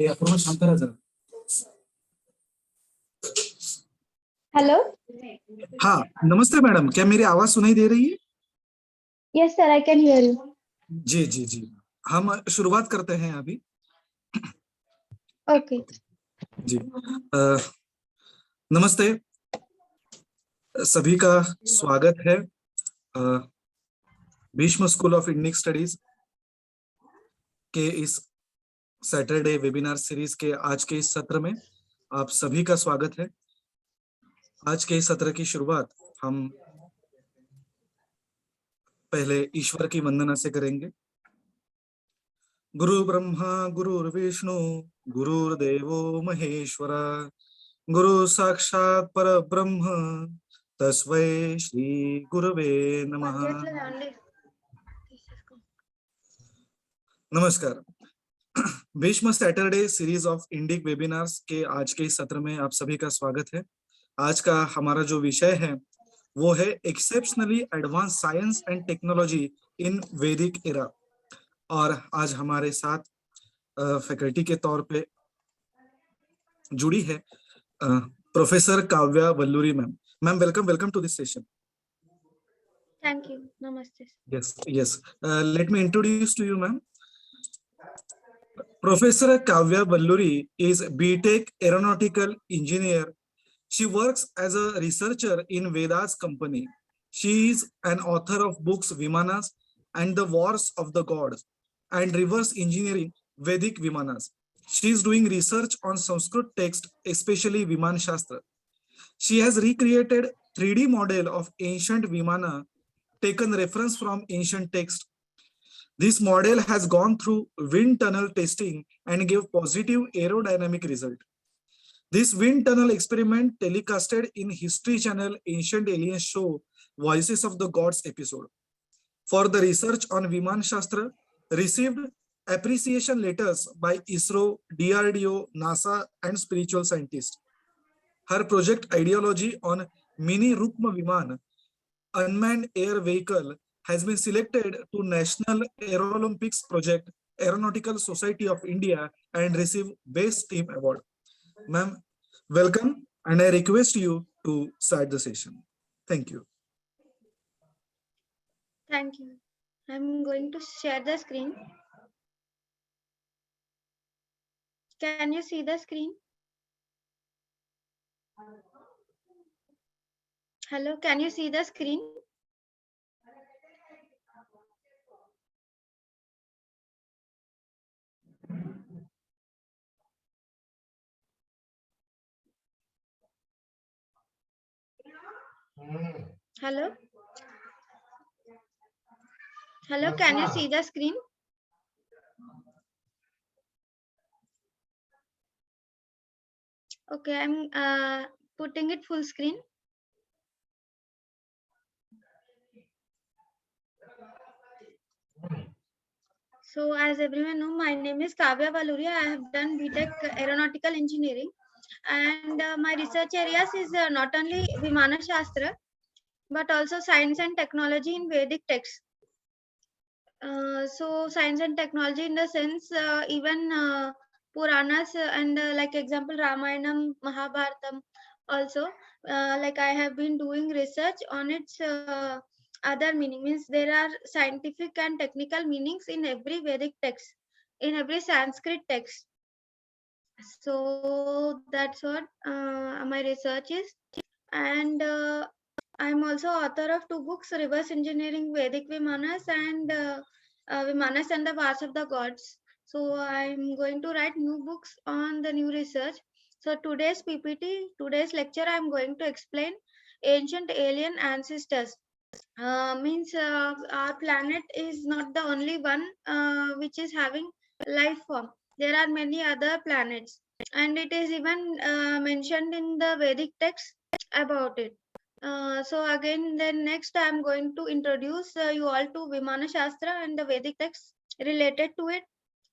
Hello. हाँ, नमस्ते madam, क्या मेरी आवाज सुनाई दे रही है? Yes sir, I can hear you. जी जी जी, हम शुरुआत करते हैं अभी। ओके जी, नमस्ते, सभी का स्वागत है Bhishma school of Indian studies के इस सैटरडे वेबिनार सीरीज के आज के इस सत्र में आप सभी का स्वागत है। आज के इस सत्र की शुरुआत हम पहले ईश्वर की वंदना से करेंगे। गुरु ब्रह्मा गुरुर्विष्णु गुरुर्देवो महेश्वर गुरु साक्षात परब्रह्म तस्मै श्री गुरवे नमः। नमस्कार, Bhishma Saturday series of Indic webinars के आज के इस सत्र में आप सभी का स्वागत है। आज का हमारा जो विषय है वो है exceptionally advance science and technology in वैदिक एरा। और आज हमारे साथ फैकल्टी के तौर पे जुड़ी है professor Kavya Valluri ma'am. Ma'am welcome to this session. Thank you. नमस्ते। yes let me introduce to you ma'am. Professor Kavya Valluri is BTech aeronautical engineer. She works as a researcher in Veda's company. She is an author of books Vimanas and the Wars of the Gods and reverse engineering Vedic Vimanas. She is doing research on Sanskrit text, especially Viman Shastra. She has recreated 3D model of ancient Vimana, taken reference from ancient text. This model has gone through wind tunnel testing and gave positive aerodynamic result. This wind tunnel experiment telecasted in History Channel Ancient Aliens show Voices of the Gods episode. For the research on Viman Shastra, received appreciation letters by ISRO, DRDO, NASA, and spiritual scientists. Her project ideology on Mini Rukma Viman, unmanned air vehicle, has been selected to National Aerolympics Project, Aeronautical Society of India, and receive Best Team Award. Ma'am, welcome, and I request you to start the session. Thank you. Thank you. I'm going to share the screen. Can you see the screen? Hello, can you see the screen? Hello? Hello, can you see the screen? Okay, I'm putting it full screen. So as everyone know, my name is Kavya Valluri. I have done Vedic Aeronautical Engineering, and my research areas is not only Vimana Shastra, but also science and technology in Vedic texts. So science and technology in the sense even Puranas and like example Ramayanam, Mahabharatam also, like I have been doing research on its other meaning, means there are scientific and technical meanings in every Vedic text, in every Sanskrit text. So that's what my research is. And I'm also author of 2 books, Reverse Engineering Vedic Vimanas and Vimanas and the Wars of the Gods. So I'm going to write new books on the new research. So today's PPT, today's lecture, I'm going to explain ancient alien ancestors. Means our planet is not the only one which is having life form. There are many other planets, and it is even mentioned in the Vedic text about it. So again, then next I'm going to introduce you all to Vimana Shastra and the Vedic texts related to it,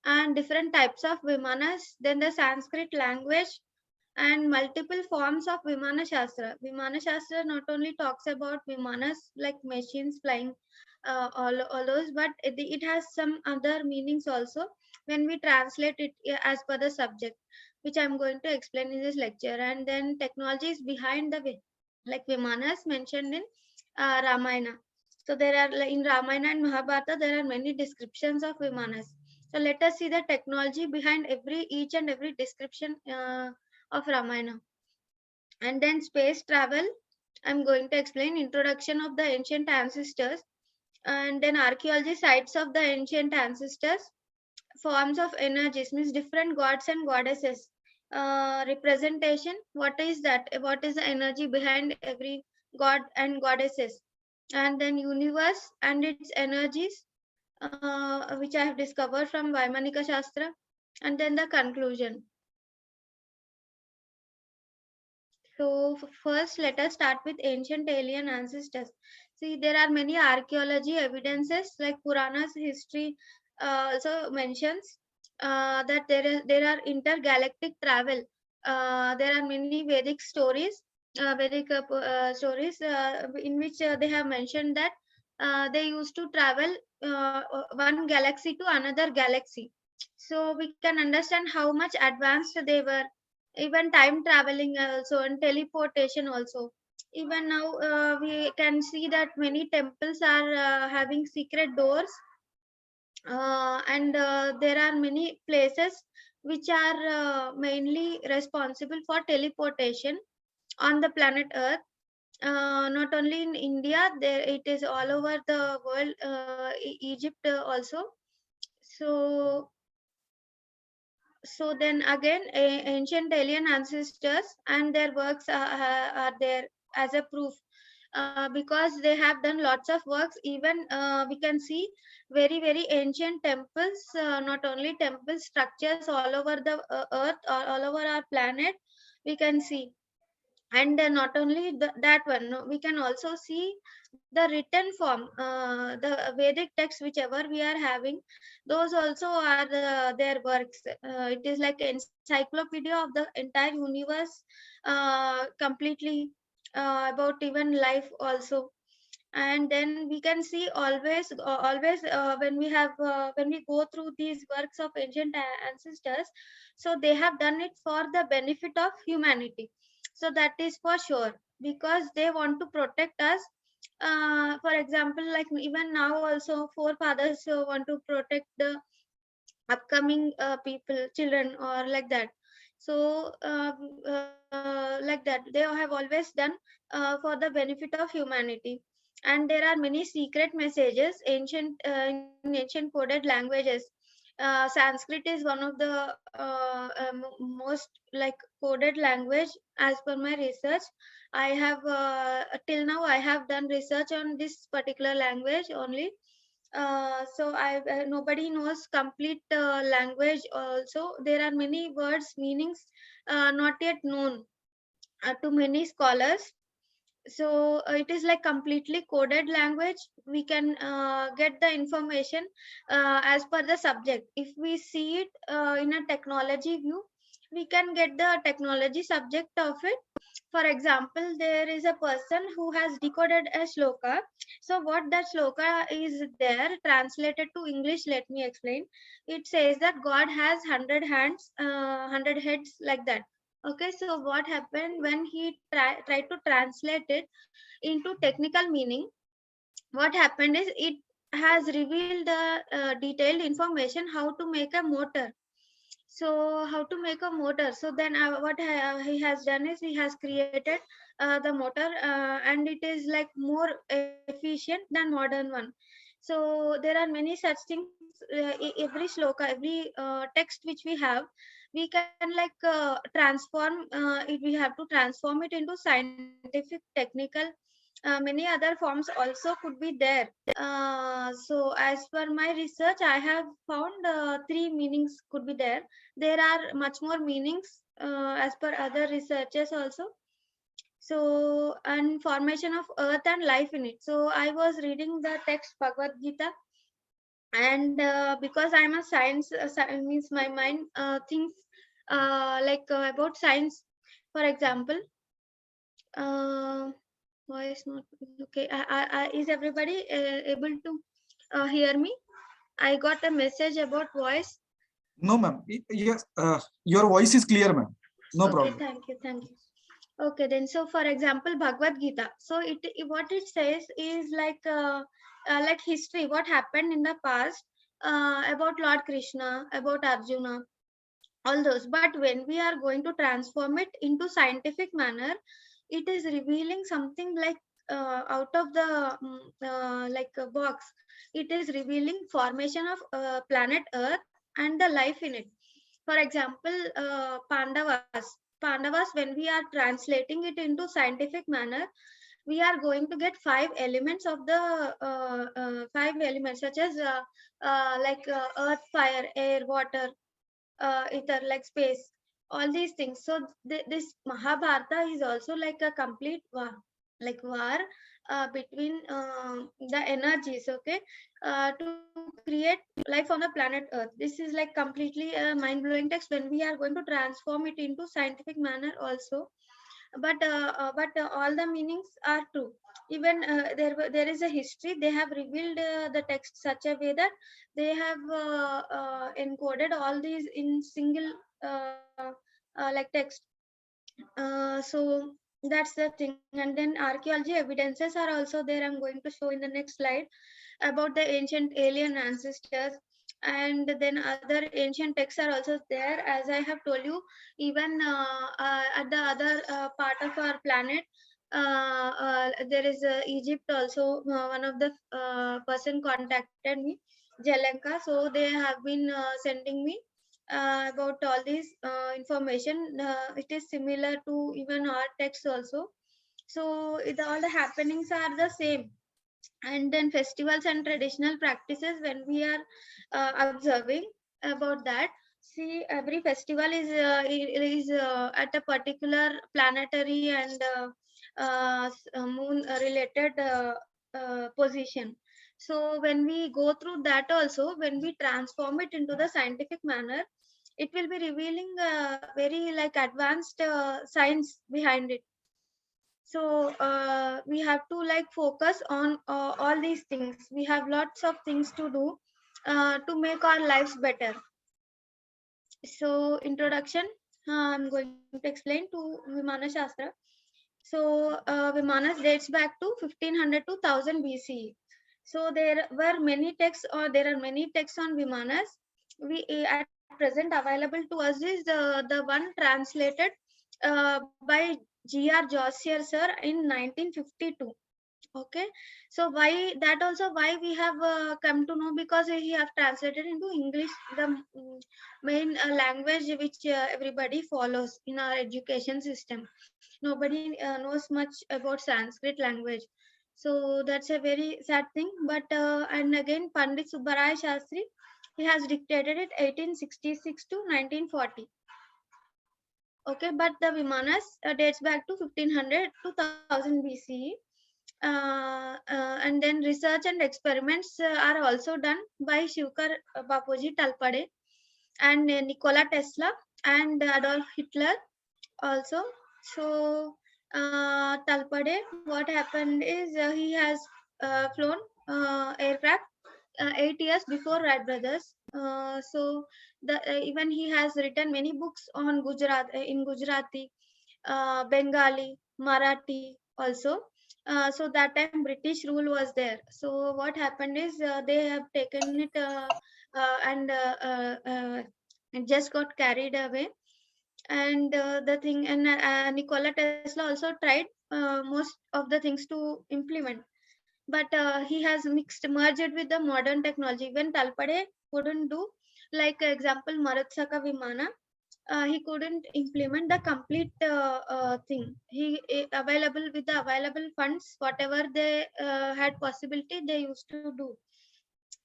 and different types of Vimanas, then the Sanskrit language, and multiple forms of Vimana Shastra. Vimana Shastra not only talks about Vimanas like machines flying, all those, but it has some other meanings also. when we translate it as per the subject, which I'm going to explain in this lecture. And then technology is behind the way, like Vimanas mentioned in Ramayana. So there are, like, in Ramayana and Mahabharata, there are many descriptions of Vimanas. So let us see the technology behind each and every description of Ramayana. And then space travel, I'm going to explain introduction of the ancient ancestors, and then archaeology sites of the ancient ancestors, forms of energies means different gods and goddesses, representation, what is that, what is the energy behind every god and goddesses, and then universe and its energies, which I have discovered from Vaimanika Shastra, and then the conclusion. So first, let us start with ancient alien ancestors. See, there are many archaeology evidences, like Puranas history also mentions that there are intergalactic travel. There are many Vedic stories, stories in which they have mentioned that they used to travel one galaxy to another galaxy. So we can understand how much advanced they were. Even time traveling also, and teleportation also. Even now we can see that many temples are having secret doors, and there are many places which are mainly responsible for teleportation on the planet earth. Not only in India, there it is all over the world, Egypt also. So then again, ancient alien ancestors and their works are there as a proof, because they have done lots of works. Even we can see very ancient temples, not only temple structures all over the earth or all over our planet, we can see. And not only that one, no, we can also see the written form, the Vedic text whichever we are having, those also are their works. It is like encyclopedia of the entire universe, completely, about even life also. And then we can see always when we go through these works of ancient ancestors, so they have done it for the benefit of humanity. So that is for sure, because they want to protect us. For example, like even now also forefathers want to protect the upcoming people, children, or like that. So like that, they have always done for the benefit of humanity. And there are many secret messages ancient in ancient coded languages. Sanskrit is one of the most like coded language as per my research. I have till now I have done research on this particular language only. So nobody knows complete language also. There are many words meanings not yet known to many scholars. So it is like completely coded language. We can get the information as per the subject. If we see it in a technology view, we can get the technology subject of it. For example, there is a person who has decoded a shloka. So what that shloka is there translated to English, let me explain. It says that God has 100 hands, 100 heads, like that. Okay, so what happened when he tried to translate it into technical meaning? What happened is it has revealed the detailed information how to make a motor. So how to make a motor? So then what he has done is he has created the motor, and it is like more efficient than modern one. So there are many such things. Every shloka, every text which we have, we can like transform it. We have to transform it into scientific, technical, many other forms also could be there. So as per my research, I have found three meanings could be there. There are much more meanings as per other researchers also. So, and formation of earth and life in it. So I was reading the text Bhagavad Gita, and because I'm a science, means my mind thinks about science. For example, uh, voice not okay. Is everybody able to hear me? I got a message about voice. No, ma'am. Yes, your voice is clear, ma'am. No Okay, problem. thank you, thank you. Okay, then so for example, Bhagavad Gita. So what it says is like history, what happened in the past about Lord Krishna, about Arjuna, all those. But when we are going to transform it into scientific manner, it is revealing something like out of the like a box. It is revealing formation of planet Earth and the life in it. For example, Pandavas, when we are translating it into scientific manner, we are going to get five elements of the five elements, such as earth, fire, air, water, ether, like space, all these things. So this Mahabharata is also like a complete war, like war between the energies, okay, to create life on the planet Earth. This is like completely a mind-blowing text when we are going to transform it into scientific manner also. But all the meanings are true. Even there is a history. They have revealed the text such a way that they have encoded all these in single like text. So that's the thing. And then archaeology evidences are also there. I'm going to show in the next slide about the ancient alien ancestors. And then other ancient texts are also there, as I have told you. Even at the other part of our planet, there is Egypt also. One of the person contacted me, Jalanka, so they have been sending me about all these information. It is similar to even our text also. So all the happenings are the same. And then festivals and traditional practices, when we are observing about that, see, every festival is at a particular planetary and moon related position. So when we go through that also, when we transform it into the scientific manner, it will be revealing very like advanced science behind it. So we have to like focus on all these things. We have lots of things to do to make our lives better. So introduction, I'm going to explain to Vimana Shastra. So Vimanas dates back to 1500 to 1000 BCE. So there were many texts, or there are many texts on Vimanas. We at present available to us is the one translated by G.R. Jossier sir in 1952. Okay, so why that also, why we have come to know, because he have translated into English, the main language which everybody follows in our education system. Nobody knows much about Sanskrit language. So that's a very sad thing. But and again, Pandit Subbaraya Shastri, he has dictated it 1866 to 1940. Okay, but the Vimanas dates back to 1500 to 1000 BCE. And then research and experiments are also done by Shivkar Bapuji Talpade and Nikola Tesla and Adolf Hitler also. So Talpade, what happened is he has flown aircraft 8 years before Wright brothers. So even he has written many books on Gujarat, in Gujarati, Bengali, Marathi also. So that time British rule was there. So what happened is they have taken it and it just got carried away. And the thing, and Nikola Tesla also tried most of the things to implement, but he has mixed merged with the modern technology. When Talpade couldn't do, like example Marutsaka Vimana, he couldn't implement the complete thing. He available with the available funds, whatever they had possibility, they used to do.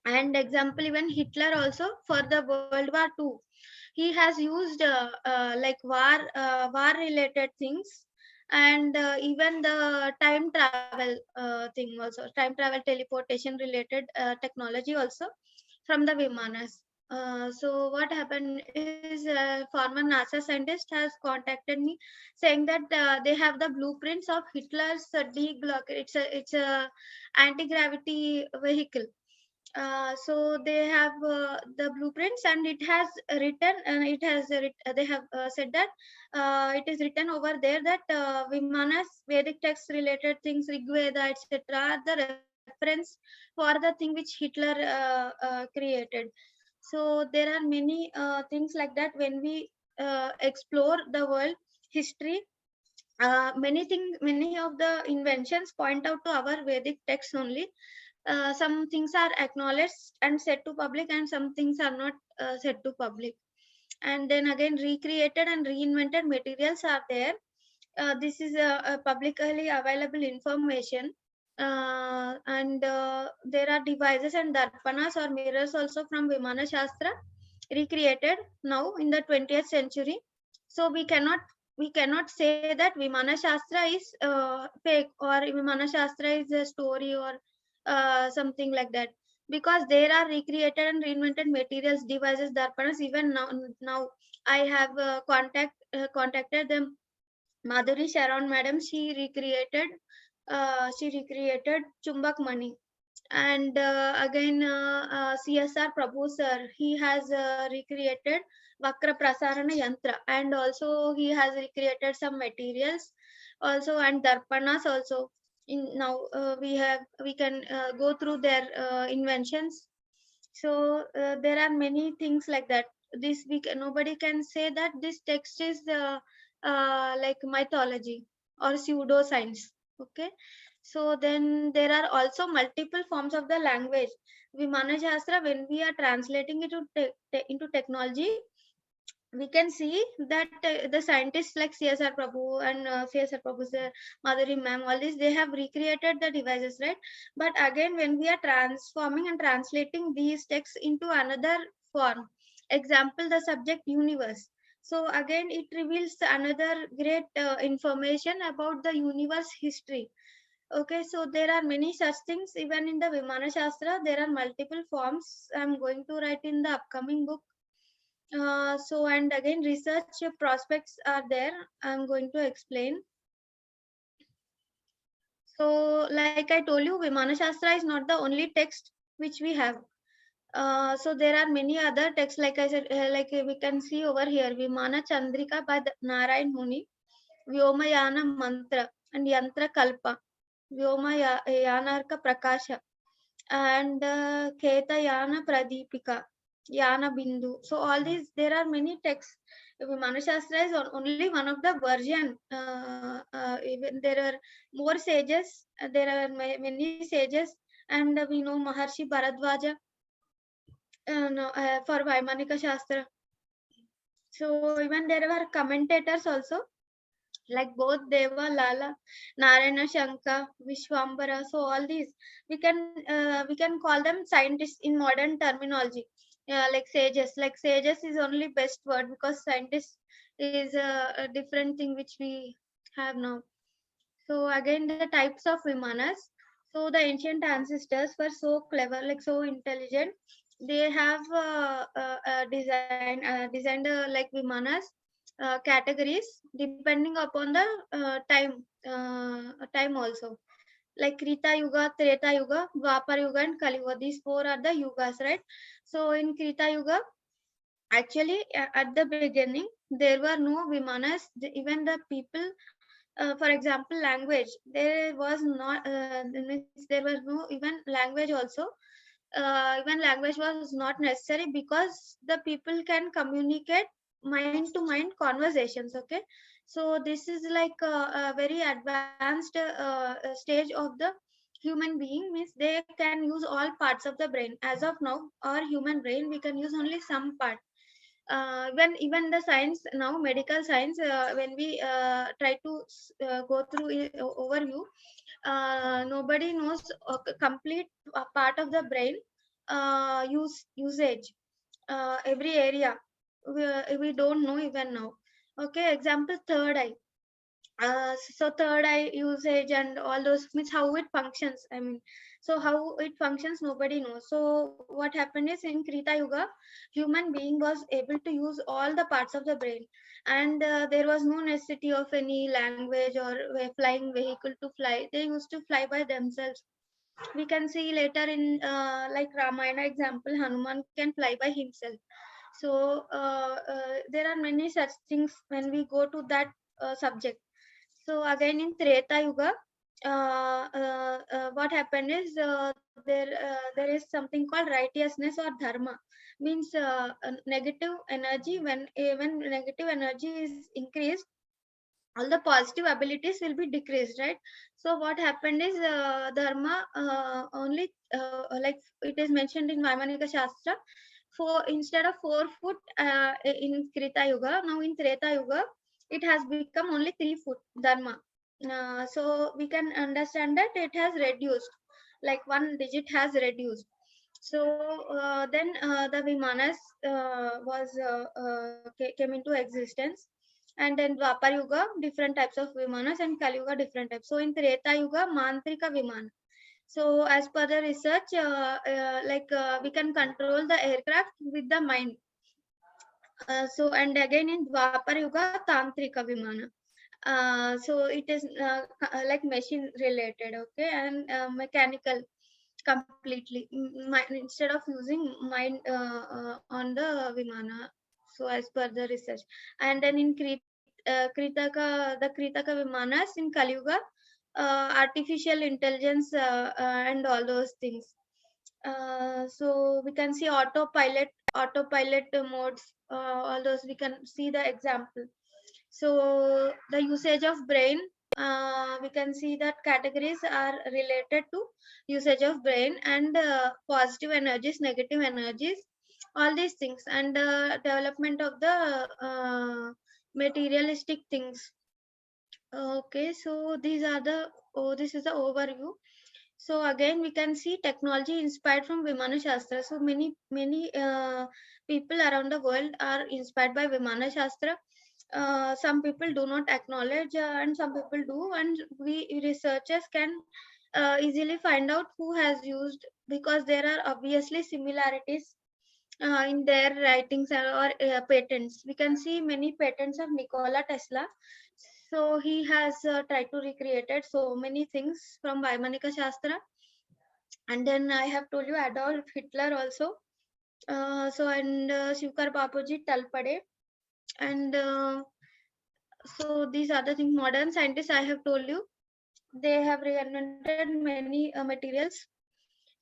And example, even Hitler also, for the World War II, he has used war related things. And even the time travel thing also, time travel teleportation related technology also, from the Vimanas. So what happened is former NASA scientist has contacted me, saying that they have the blueprints of Hitler's D block. It's a anti-gravity vehicle. So they have the blueprints, and it has written, and it has they have said that it is written over there that Vimana's Vedic text related things, Rig Veda, etc., are the reference for the thing which Hitler created. So there are many things like that. When we explore the world history, many of the inventions point out to our Vedic texts only. Some things are acknowledged and said to public, and some things are not said to public. And then again, recreated and reinvented materials are there. This is a publicly available information. And there are devices and darpanas or mirrors also from Vimana Shastra, recreated now in the 20th century. So we cannot say that Vimana Shastra is fake, or Vimana Shastra is a story, or something like that, because there are recreated and reinvented materials, devices, darpanas. Even now I have contacted them, Madhuri Sharon madam. She recreated Chumbak Mani. And again, CSR Prabhu sir, he has recreated Vakra Prasarana Yantra, and also he has recreated some materials also, and Darpanas also. In now we can go through their inventions. So there are many things like that. Nobody can say that this text is like mythology or pseudoscience. Okay. So then there are also multiple forms of the language. Vimana Shastra, when we are translating it into technology, we can see that the scientists like CSR Prabhu and CSR Prabhu sir, Madhuri ma'am, all this, they have recreated the devices, right? But again, when we are transforming and translating these texts into another form, example, the subject universe. So again, it reveals another great information about the universe history. Okay, so there are many such things even in the Vimana Shastra. There are multiple forms I'm going to write in the upcoming book. So, and again, research prospects are there. I'm going to explain. So, like I told you, Vimana Shastra is not the only text which we have. So there are many other texts, like I said, like we can see over here, Vimana Chandrika by Narayan Muni, Vyomayana Mantra, and Yantra Kalpa, Vyomayanarka Prakasha, and Ketayana Pradipika, Yana Bindu. So all these, there are many texts. Vimana Shastra is only one of the version. Even there are more sages. There are many sages, and we know Maharshi Bharadwaja no, for Vaimanika Shastra. So even there were commentators also, like both Deva, Lala, Narayana Shanka, Vishwambara. So all these we can call them scientists in modern terminology. Like sages. Like sages is only best word, because scientist is a different thing which we have now. So again, the types of Vimanas. So the ancient ancestors were so clever, like so intelligent. They have designed like Vimanas categories depending upon the time also. Like Krita Yuga, Treta Yuga, Dwapar Yuga, and Kali Yuga. These four are the yugas, right? So in Krita Yuga, actually at the beginning there were no Vimanas. Even the people, for example, language, there was not means there was no even language also. Even language was not necessary, because the people can communicate mind to mind conversations. Okay, so this is like a very advanced stage of the human being, means they can use all parts of the brain. As of now, our human brain, we can use only some part. When even the science now, medical science, when we try to go through overview, nobody knows complete part of the brain usage, every area. We don't know even now. Okay, example, third eye. So third eye usage and all those, means how it functions, I mean, so how it functions nobody knows. So what happened is, in Krita Yuga, human being was able to use all the parts of the brain, and there was no necessity of any language or flying vehicle to fly. They used to fly by themselves. We can see later in like Ramayana example, Hanuman can fly by himself. So there are many such things when we go to that subject. So again in Treta Yuga, what happened is there is something called righteousness or dharma, means negative energy. When negative energy is increased, all the positive abilities will be decreased, right? So what happened is dharma only like it is mentioned in Vaimanika Shastra, for instead of 4 foot in Krita Yuga, now in Treta Yuga it has become only 3 foot dharma. So we can understand that it has reduced, like one digit has reduced. So then the Vimanas came into existence, and then Dwapar Yuga, different types of Vimanas, and Kali Yuga, different types. So in Treta Yuga, Mantrika Vimana. So as per the research, we can control the aircraft with the mind. So and again in Dwapar Yuga, Tantrika Vimana. So it is like machine related, okay, and mechanical completely. Instead of using mind on the Vimana. So as per the research, and then in Kritaka, the Kritaka Vimanas in Kali Yuga, artificial intelligence and all those things. So we can see autopilot modes, all those we can see the example. So the usage of brain, we can see that categories are related to usage of brain and positive energies, negative energies, all these things, and development of the materialistic things. Okay, so this is the overview. So again, we can see technology inspired from Vimana Shastra. So many people around the world are inspired by Vimana Shastra. Some people do not acknowledge, and some people do, and we researchers can easily find out who has used, because there are obviously similarities in their writings or patents. We can see many patents of Nikola Tesla. So he has tried to recreated so many things from Vaimanika Shastra. And then I have told you Adolf Hitler also. So and Shivkar Bapuji Talpade. And so these are the things. Modern scientists, I have told you, they have reinvented many materials.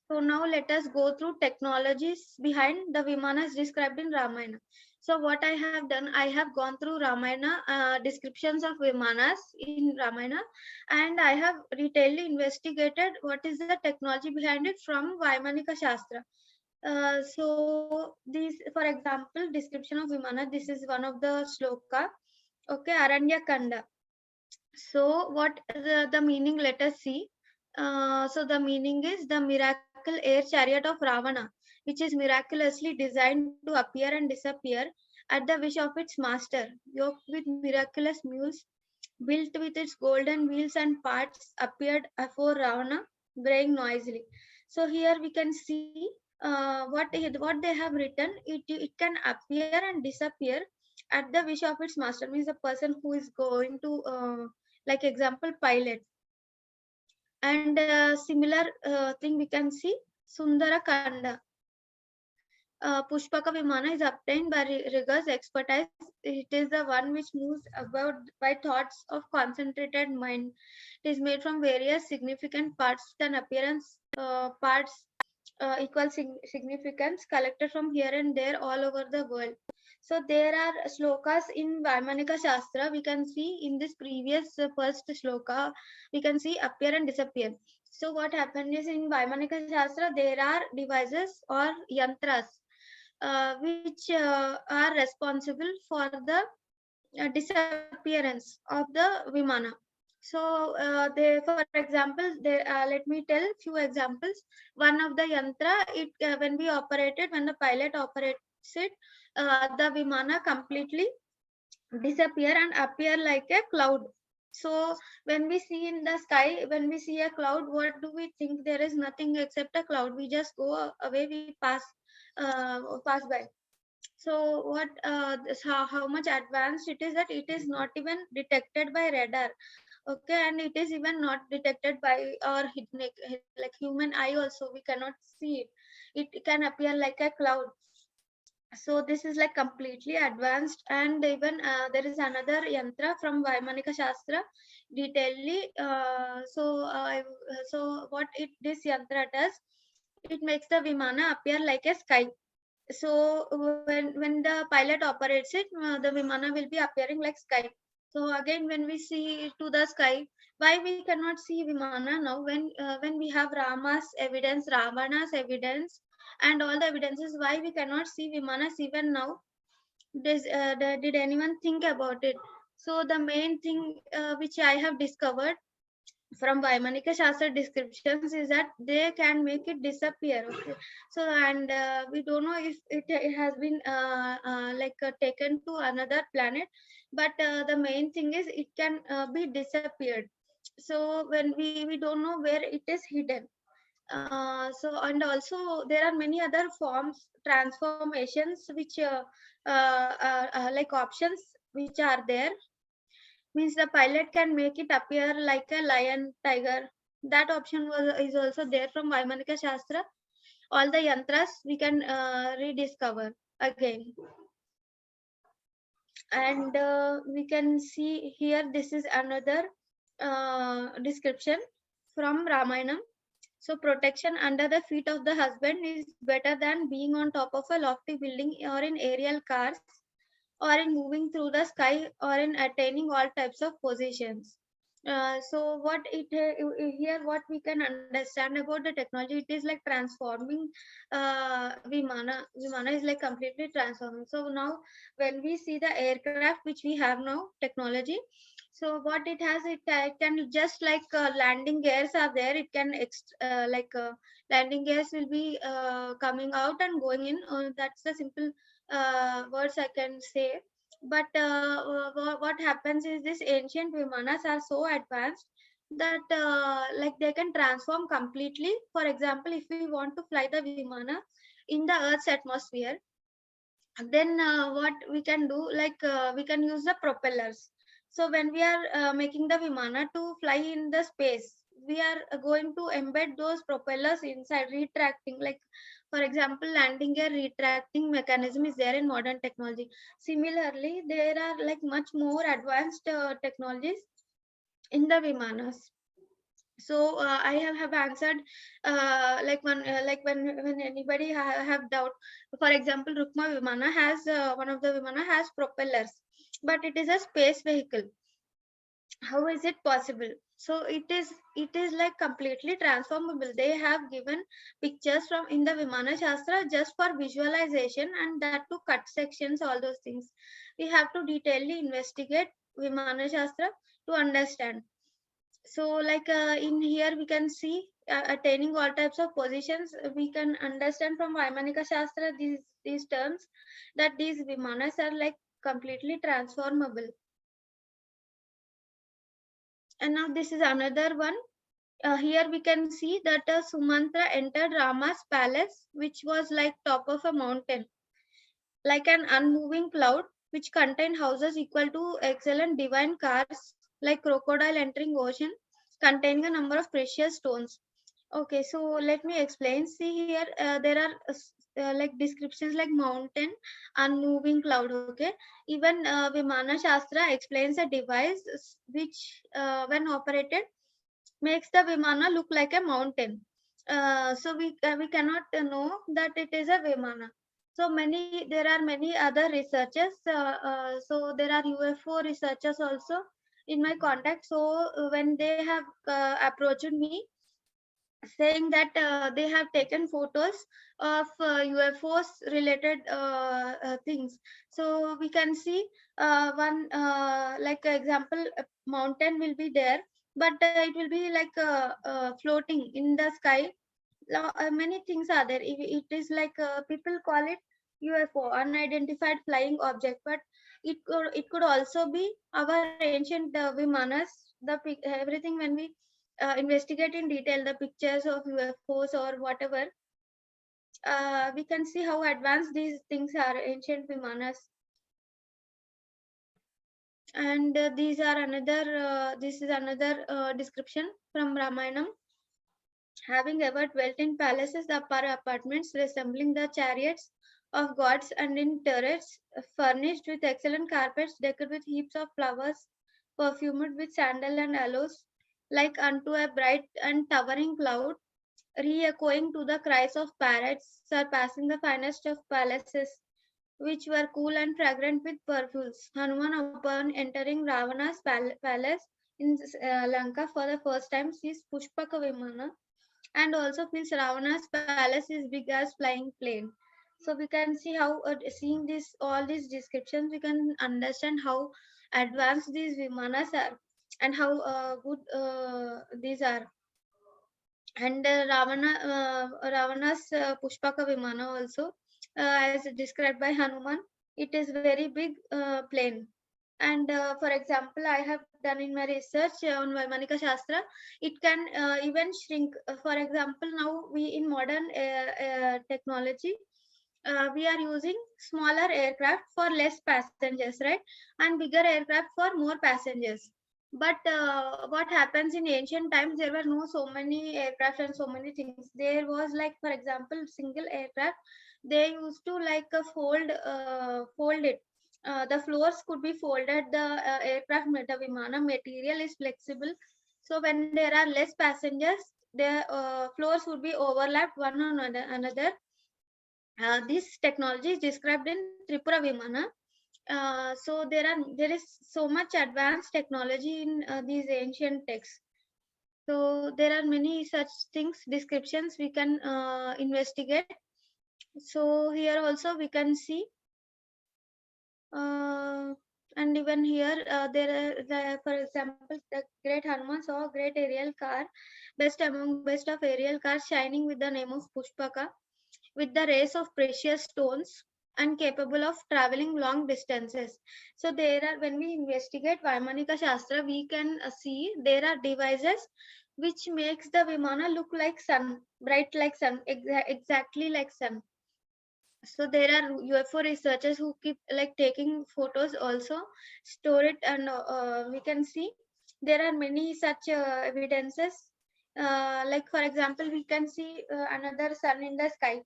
So now let us go through technologies behind the Vimanas described in Ramayana. So what I have done, I have gone through Ramayana descriptions of Vimanas in Ramayana, and I have detailedly investigated what is the technology behind it from Vaimanika Shastra. So these, for example, description of Vimana. This is one of the shloka. Okay, Aranya Kanda. So what the meaning? Let us see. So the meaning is the miracle air chariot of Ravana, which is miraculously designed to appear and disappear at the wish of its master, yoked with miraculous mules, built with its golden wheels and parts, appeared before Ravana, braying noisily. So here we can see what they have written. It can appear and disappear at the wish of its master, means the person who is going to like example pilot. And similar thing we can see Sundara Kanda. Pushpaka Vimana is obtained by rigorous expertise. It is the one which moves about by thoughts of concentrated mind. It is made from various significant parts with an appearance parts equal significance collected from here and there all over the world. So there are shlokas in Vaimanika Shastra. We can see in this previous first shloka, we can see appear and disappear. So what happened is in Vaimanika Shastra, there are devices or yantras which are responsible for the disappearance of the Vimana. So for example, let me tell few examples. One of the yantra, when we operated, when the pilot operates it, the Vimana completely disappear and appear like a cloud. So when we see in the sky, when we see a cloud, what do we think? There is nothing except a cloud. We just go away, we pass by. So how much advanced it is, that it is not even detected by radar. Okay, and it is even not detected by our like human eye also. We cannot see it. It can appear like a cloud. So this is like completely advanced. And even there is another yantra from Vaimanika Shastra detailedly. So what it this yantra does, it makes the Vimana appear like a sky. So when the pilot operates it, the Vimana will be appearing like sky. So again, when we see to the sky, why we cannot see Vimana now? When we have Rama's evidence, Ravana's evidence, and all the evidences, why we cannot see Vimanas even now? Did anyone think about it? So the main thing which I have discovered from Vaimanika Shastra descriptions is that they can make it disappear. Okay, so and we don't know if it has been taken to another planet, but the main thing is it can be disappeared. So when we don't know where it is hidden. So and also there are many other forms transformations which like options which are there, means the pilot can make it appear like a lion, tiger. That option is also there from Vaimanika Shastra. All the yantras we can rediscover again. And we can see here, this is another description from Ramayana. So protection under the feet of the husband is better than being on top of a lofty building or in aerial cars or in moving through the sky or in attaining all types of positions. So what here what we can understand about the technology, it is like transforming Vimana is like completely transforming. So now when we see the aircraft which we have now technology, so what it has, it can just like landing gears are there, it can landing gears will be coming out and going in. That's the simple words I can say. But what happens is this ancient Vimanas are so advanced that like they can transform completely. For example, if we want to fly the Vimana in the Earth's atmosphere, then what we can do, like we can use the propellers. So when we are making the Vimana to fly in the space, we are going to embed those propellers inside, retracting. Like for example, landing gear retracting mechanism is there in modern technology. Similarly, there are like much more advanced technologies in the Vimanas. So I have answered like when anybody have doubt. For example, Rukma Vimana has one of the Vimana has propellers, but it is a space vehicle. How is it possible? So it is like completely transformable. They have given pictures from in the Vimana Shastra just for visualization, and that to cut sections, all those things. We have to detailedly investigate Vimana Shastra to understand. So like in here we can see attaining all types of positions. We can understand from Vaimanika Shastra these terms, that these Vimanas are like completely transformable. And now this is another one. Here we can see that Sumantra entered Rama's palace, which was like top of a mountain, like an unmoving cloud, which contained houses equal to excellent divine cars, like crocodile entering ocean, containing a number of precious stones. Okay, so let me explain. See here, there are like descriptions like mountain, unmoving cloud. Okay, even Vimana Shastra explains a device which, when operated, makes the Vimana look like a mountain. So we cannot know that it is a Vimana. So there are many other researchers. So there are UFO researchers also in my contact. So when they have approached me, saying that they have taken photos of UFOs related things. So we can see one like example, a mountain will be there, but it will be like floating in the sky. Many things are there. It is like people call it UFO, unidentified flying object, but it could also be our ancient Vimanas. Everything when we investigate in detail the pictures of UFOs or whatever, we can see how advanced these things are, ancient Vimanas. And these are another. This is another description from Ramayanam. Having ever dwelt in palaces, the upper apartments resembling the chariots of gods, and in turrets furnished with excellent carpets decorated with heaps of flowers, perfumed with sandal and aloes, like unto a bright and towering cloud, re-echoing to the cries of parrots, surpassing the finest of palaces, which were cool and fragrant with perfumes. Hanuman, upon entering Ravana's palace in Lanka for the first time, sees Pushpaka Vimana and also feels Ravana's palace is big as flying plane. So we can see how seeing this all these descriptions we can understand how advanced these Vimanas are and how good these are. And Ravana's Pushpaka Vimana also, as described by Hanuman, it is very big plane. And for example, I have done in my research on Vaimanika Shastra, it can even shrink. For example, now we in modern technology, we are using smaller aircraft for less passengers, right? And bigger aircraft for more passengers. But what happens in ancient times, there were no so many aircraft and so many things. There was like, for example, single aircraft. They used to like fold it. The floors could be folded. The the Vimana material is flexible. So when there are less passengers, the floors would be overlapped one on another. This technology is described in Tripura Vimana. So there is so much advanced technology in these ancient texts. So there are many such things descriptions we can investigate. So here also we can see, uh, and even here for example, the great Hanuman saw a great aerial car, best of aerial cars, shining with the name of Pushpaka, with the rays of precious stones and capable of traveling long distances. So there are, when we investigate Vaimanika Shastra, we can see there are devices which makes the Vimana look like sun, bright like sun, exactly like sun. So there are UFO researchers who keep like taking photos also, store it, and we can see there are many such evidences. Like for example, we can see another sun in the sky.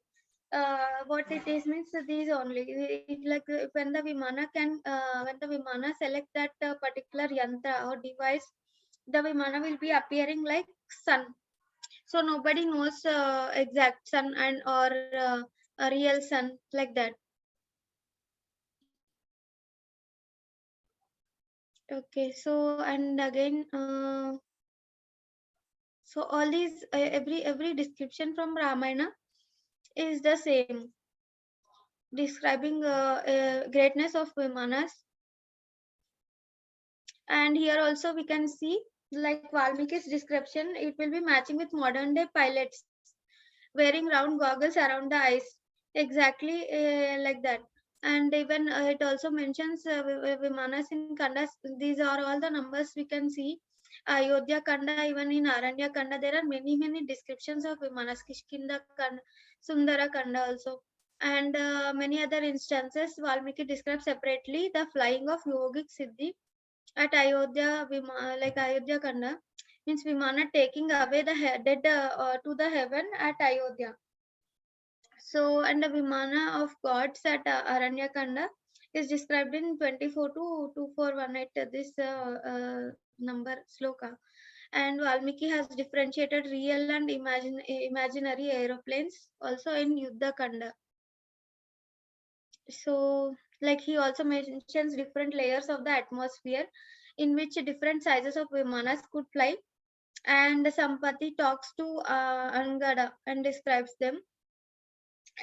What it is means these only. It like when the Vimana when the Vimana select that particular yantra or device, the Vimana will be appearing like sun. So nobody knows exact sun and or a real sun like that. Okay, so and again, so all these every description from Ramayana is the same, describing greatness of Vimanas. And here also we can see like Valmiki's description, it will be matching with modern day pilots wearing round goggles around the eyes, exactly like that. And even it also mentions Vimanas in Kandas. These are all the numbers we can see. Ayodhya Kanda, even in Aranya Kanda, there are many descriptions of Vimanas. Kishkinda Kanda, Sundara Kanda also. And many other instances, Valmiki describes separately the flying of yogic siddhi at Ayodhya, like Ayodhya Kanda, means Vimana taking away the dead to the heaven at Ayodhya. So, and the Vimana of gods at Aranyakanda is described in 24 to 2418, this number sloka. And Valmiki has differentiated real and imaginary aeroplanes also in Yuddha Kanda. So, like he also mentions different layers of the atmosphere in which different sizes of Vimanas could fly. And Sampati talks to Angada and describes them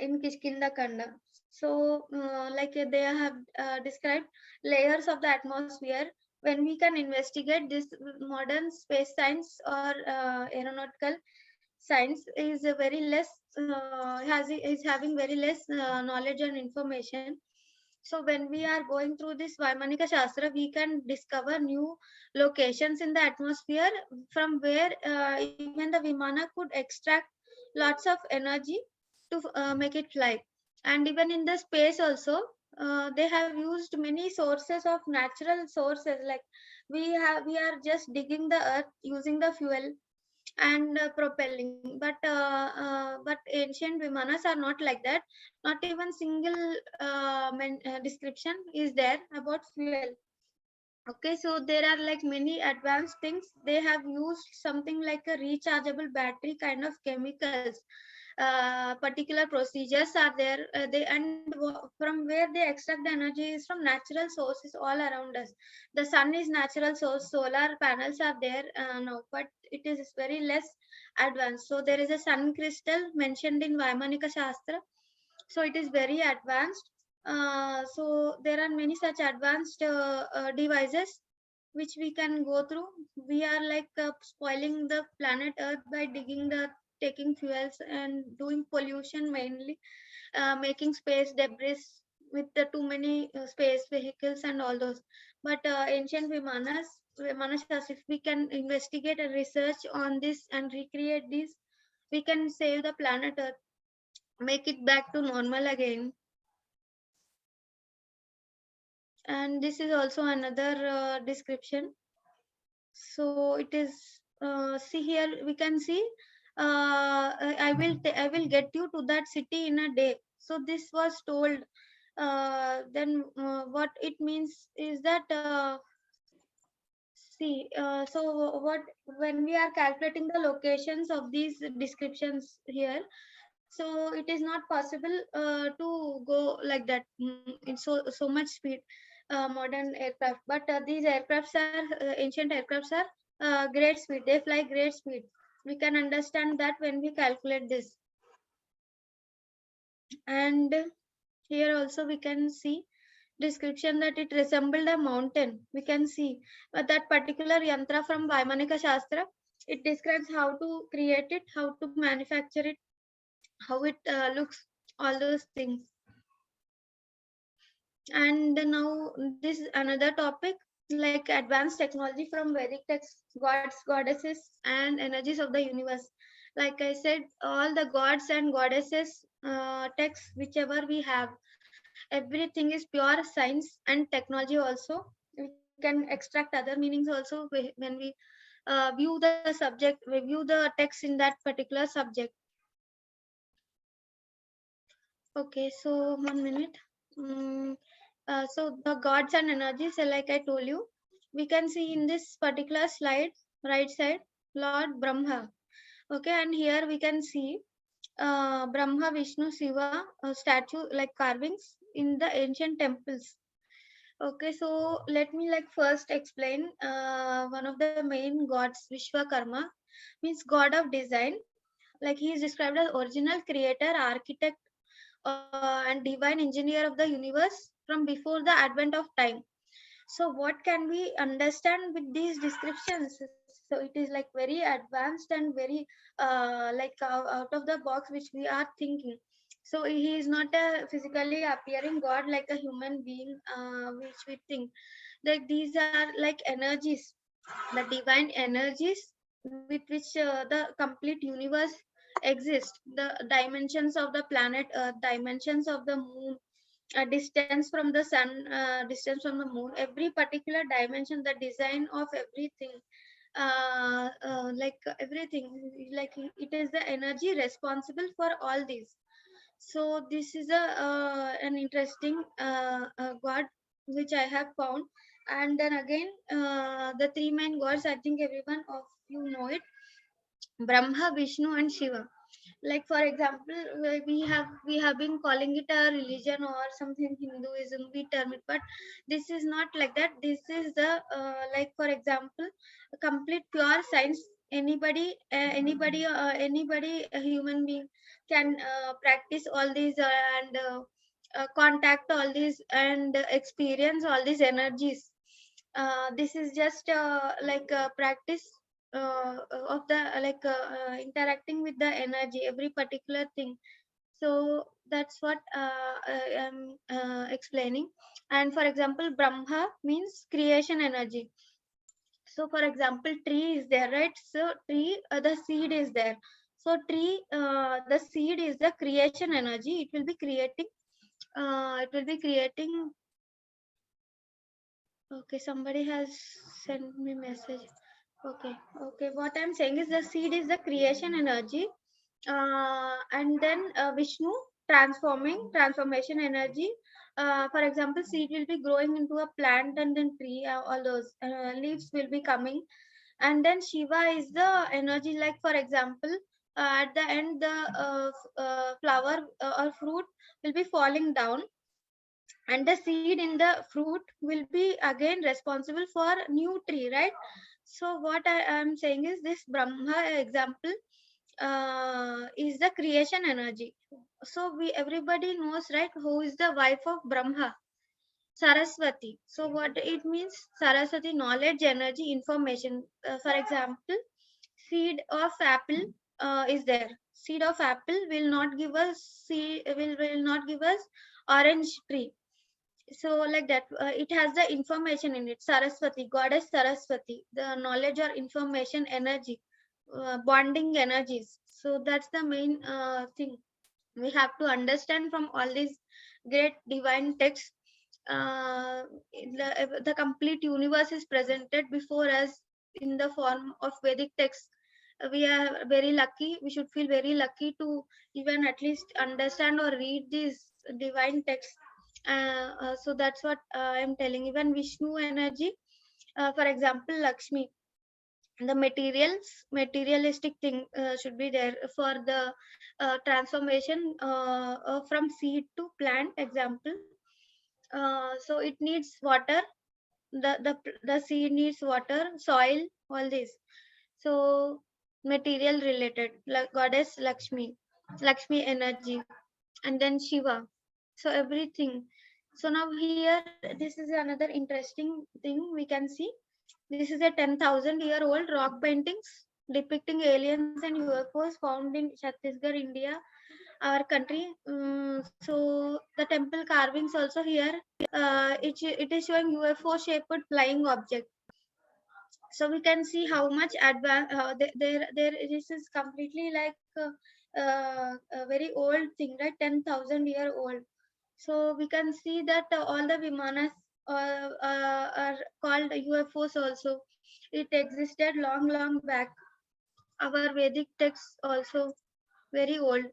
in Kishkinda Kanda. So, like they have described layers of the atmosphere. When we can investigate this, modern space science or aeronautical science is a very less is having very less knowledge and information. So when we are going through this Vaimanika Shastra, we can discover new locations in the atmosphere from where even the Vimana could extract lots of energy to make it fly. And even in the space also, they have used many sources of natural sources, like we are just digging the earth using the fuel and propelling, but ancient vimanas are not like that. Not even single description is there about fuel. Okay, so there are like many advanced things. They have used something like a rechargeable battery kind of chemicals. Particular procedures are there. From where they extract the energy is from natural sources all around us. The sun is natural source. Solar panels are there now, but it is very less advanced. So there is a sun crystal mentioned in Vaimanika Shastra, so it is very advanced. So there are many such advanced devices which we can go through. We are like spoiling the planet earth by digging the taking fuels and doing pollution mainly, making space debris with the too many space vehicles and all those. But ancient vimanas, if we can investigate and research on this and recreate this, we can save the planet earth, make it back to normal again. And this is also another description. So it is, see here we can see, I will get you to that city in a day. So this was told. Then what it means is that, see, so what, when we are calculating the locations of these descriptions here, so it is not possible to go like that in so much speed, modern aircraft. But these aircrafts are ancient aircrafts are great speed. They fly great speed. We can understand that when we calculate this. And here also we can see description that it resembled a mountain. We can see that particular yantra from Vaimanika Shastra. It describes how to create it, how to manufacture it, how it looks, all those things. And now this is another topic, like advanced technology from Vedic texts, gods, goddesses, and energies of the universe. Like I said, all the gods and goddesses texts, whichever we have, everything is pure science and technology also. We can extract other meanings also when we view the subject, review the text in that particular subject. Okay, so 1 minute. Mm, so the gods and energies, like I told you, we can see in this particular slide, right side, Lord Brahma. Okay, and here we can see Brahma, Vishnu, Shiva statue like carvings in the ancient temples. Okay, so let me like first explain one of the main gods, Vishwakarma, means god of design. Like he is described as original creator, architect, and divine engineer of the universe from before the advent of time. So what can we understand with these descriptions? So it is like very advanced and very like out of the box which we are thinking. So he is not a physically appearing god like a human being, which we think. Like these are like energies, the divine energies with which the complete universe exists. The dimensions of the planet earth, dimensions of the moon, distance from the sun, distance from the moon, every particular dimension, the design of everything, like everything, like it is the energy responsible for all these. So this is a an interesting god which I have found. And then again, the three main gods, I think everyone of you know it: Brahma, Vishnu, and Shiva. Like for example, we have been calling it a religion or something, Hinduism we term it, but this is not like that. This is the like for example, a complete pure science. Anybody, a human being can practice all these and contact all these and experience all these energies. This is just like a practice of the interacting with the energy, every particular thing. So that's what I am explaining. And for example, Brahma means creation energy. So for example, tree is there, right? So tree, the seed is there. So tree, the seed is the creation energy. It will be creating It will be creating. Okay, somebody has sent me message. Okay. What I'm saying is the seed is the creation energy, and then Vishnu transformation energy. For example, seed will be growing into a plant and then tree. All those leaves will be coming, and then Shiva is the energy. Like for example, at the end, the flower or fruit will be falling down, and the seed in the fruit will be again responsible for new tree, right? So what I am saying is this Brahma example is the creation energy. So we everybody knows, right, who is the wife of Brahma? Saraswati. So what it means? Saraswati, knowledge, energy, information. For example, seed of apple is there. Seed of apple will not give us will not give us orange tree. So like that, it has the information in it. Saraswati, goddess Saraswati, the knowledge or information energy, bonding energies. So that's the main thing we have to understand from all these great divine texts. The complete universe is presented before us in the form of Vedic texts. We are very lucky. We should feel very lucky to even at least understand or read these divine texts. So that's what I'm telling. Even Vishnu energy, for example, Lakshmi, the materialistic thing should be there for the transformation from seed to plant example. So it needs water. The seed needs water, soil, all this. So material related, like goddess Lakshmi energy, and then Shiva. So everything. So now here, this is another interesting thing we can see. This is a 10,000-year-old rock paintings depicting aliens and UFOs found in Chhattisgarh, India, our country. So the temple carvings also here. It is showing UFO shaped flying object. So we can see how much advanced there. This is completely like a very old thing, right? 10,000-year old. So we can see that all the vimanas are called UFOs also. It existed long back. Our Vedic texts also very old.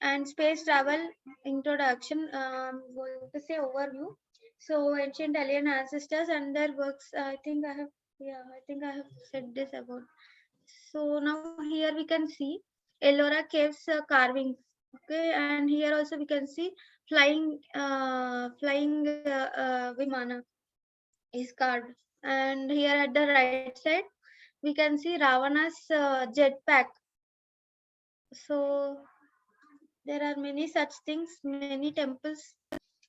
And space travel introduction. I'm going to say overview. So ancient alien ancestors and their works. I think I have said this about. So now here we can see Ellora caves carvings. Okay, and here also we can see flying Vimana is carved. And here at the right side we can see Ravana's jetpack. So there are many such things, many temples.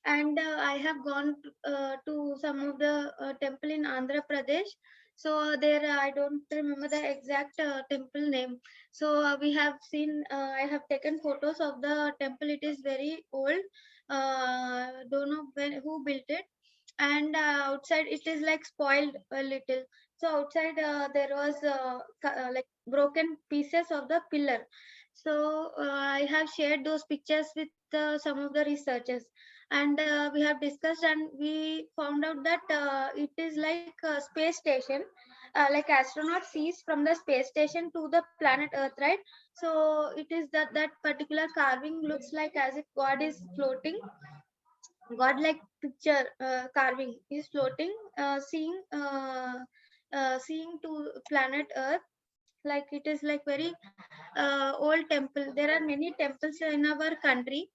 And I have gone to some of the temple in Andhra Pradesh. So there I don't remember the exact temple name. So we have seen, I have taken photos of the temple. It is very old. Don't know who built it. And outside it is like spoiled a little. So outside there was like broken pieces of the pillar. So I have shared those pictures with some of the researchers, and we have discussed, and we found out that it is like a space station, like astronaut sees from the space station to the planet Earth, right? So it is that particular carving looks like as if God is floating. God-like picture carving is floating, seeing to planet Earth. Like it is like very old temple. There are many temples in our country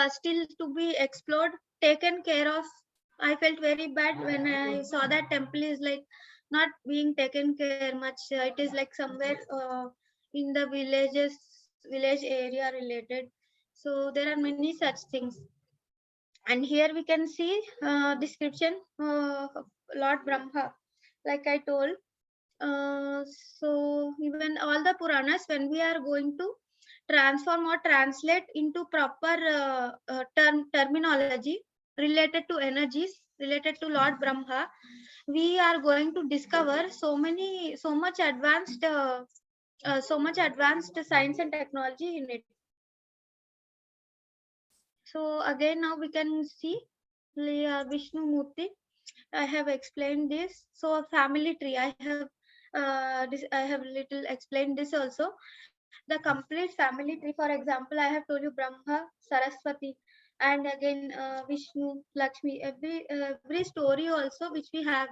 still to be explored, taken care of. I felt very bad when I saw that temple is like not being taken care much. It is like somewhere in the village area related. So there are many such things. And here we can see description of Lord Brahma, like I told. uh, so even all the Puranas, when we are going to transform or translate into proper terminology related to energies, related to Lord Brahma, we are going to discover so much advanced science and technology in it. So again, now we can see Vishnu Murti. I have explained this. So a family tree, I have little explained this also. The complete family tree, for example, I have told you Brahma, Saraswati, and again Vishnu, Lakshmi. Every story also which we have,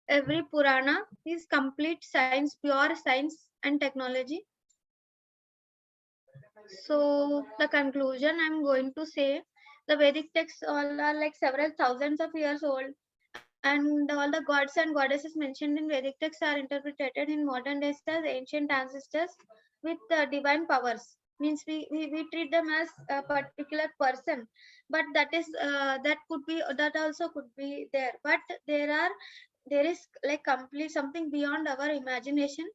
every Purana is complete science, pure science and technology. So the conclusion I'm going to say, the Vedic texts all are like several thousands of years old, and all the gods and goddesses mentioned in Vedic texts are interpreted in modern days as ancient ancestors with divine powers. Means we treat them as a particular person, but that could be, that also could be there. But there is like complete something beyond our imagination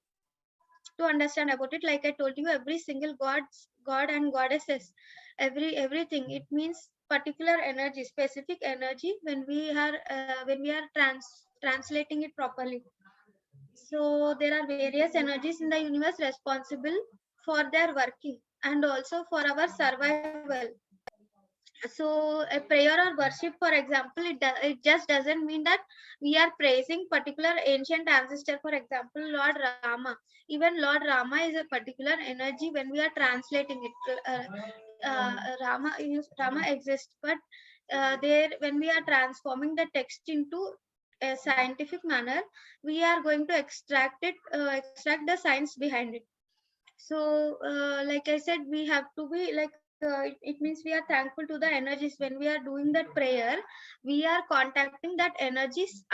to understand about it. Like I told you, every single god and goddesses, everything, it means particular energy, specific energy, when we are translating it properly. So there are various energies in the universe responsible for their working and also for our survival. So a prayer or worship, for example, it just doesn't mean that we are praising particular ancient ancestor, for example Lord Rama. Even Lord Rama is a particular energy when we are translating it. Rama exists, but there, when we are transforming the text into a scientific manner, we are going to extract the science behind it. So like I said, we have to be like it means we are thankful to the energies. When we are doing that prayer, we are contacting that energies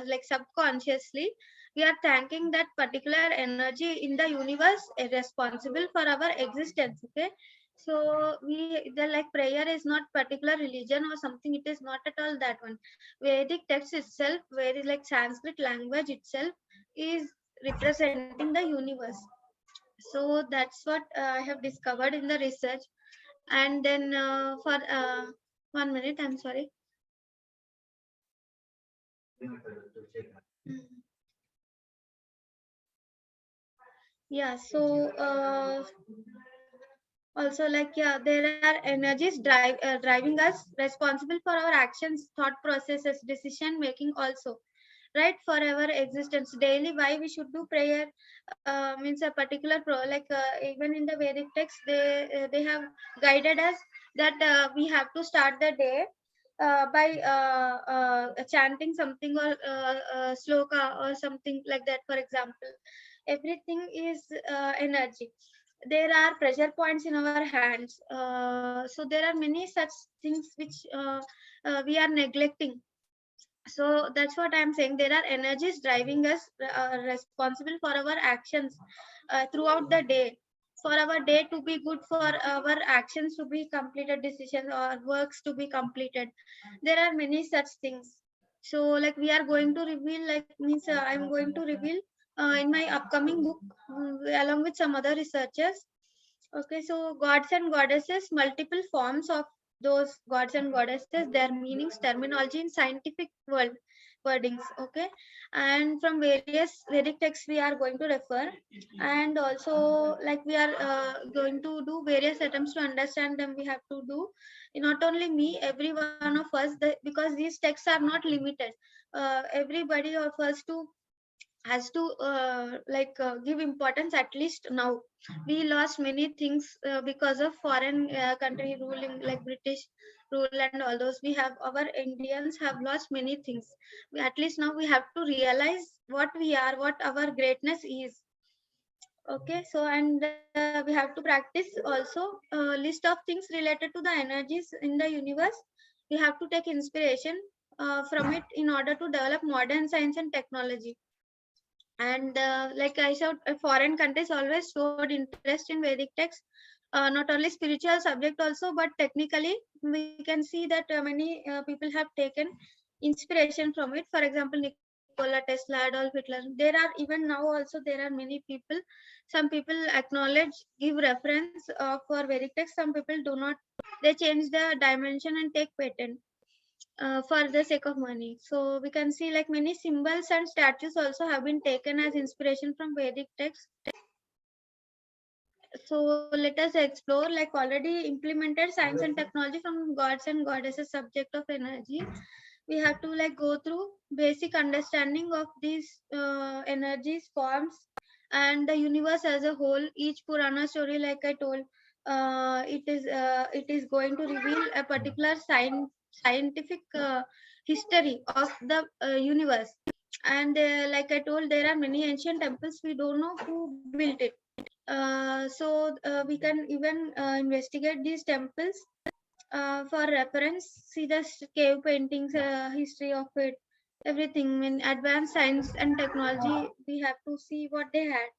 like subconsciously. We are thanking that particular energy in the universe responsible for our existence. Okay, so the like prayer is not particular religion or something. It is not at all that one. Vedic text itself, where is like Sanskrit language itself, is representing the universe. So that's what I have discovered in the research. And then for 1 minute, I'm sorry. Mm. Yeah, so also, like, yeah, there are energies driving us, responsible for our actions, thought processes, decision making also, right, for our existence daily. Why we should do prayer means a particular even in the Vedic text, they have guided us that we have to start the day by chanting something, or sloka or something like that, for example. Everything is energy. There are pressure points in our hands, so there are many such things which we are neglecting. So that's what I'm saying, there are energies driving us, responsible for our actions throughout the day, for our day to be good, for our actions to be completed, decisions or works to be completed. There are many such things. So like we are going to reveal, like means I'm going to reveal in my upcoming book, along with some other researchers. Okay, so gods and goddesses, multiple forms of those gods and goddesses, their meanings, terminology in scientific wordings. Okay, and from various Vedic texts we are going to refer, and also like we are going to do various attempts to understand them. We have to do, not only me, every one of us, because these texts are not limited. Everybody of us to has to give importance. At least now we lost many things because of foreign country ruling, like British rule and all those. We have, our Indians have lost many things. At least now we have to realize what we are, what our greatness is. Okay, so and we have to practice also a list of things related to the energies in the universe. We have to take inspiration from it in order to develop modern science and technology. And like I said, foreign countries always showed interest in Vedic texts, not only spiritual subject also, but technically we can see that many people have taken inspiration from it. For example, Nikola Tesla, Adolf Hitler. There are, even now also, there are many people, some people acknowledge, give reference for Vedic text, some people do not. They change the dimension and take patent for the sake of money. So we can see like many symbols and statues also have been taken as inspiration from Vedic texts. So let us explore like already implemented science and technology from gods and goddesses subject of energy. We have to like go through basic understanding of these energies forms and the universe as a whole. Each Purana story, like I told, it is going to reveal a particular scientific history of the universe. And like I told, there are many ancient temples. We don't know who built it, so we can even investigate these temples for reference, see the cave paintings, history of it, everything. In advanced science and technology, we have to see what they had,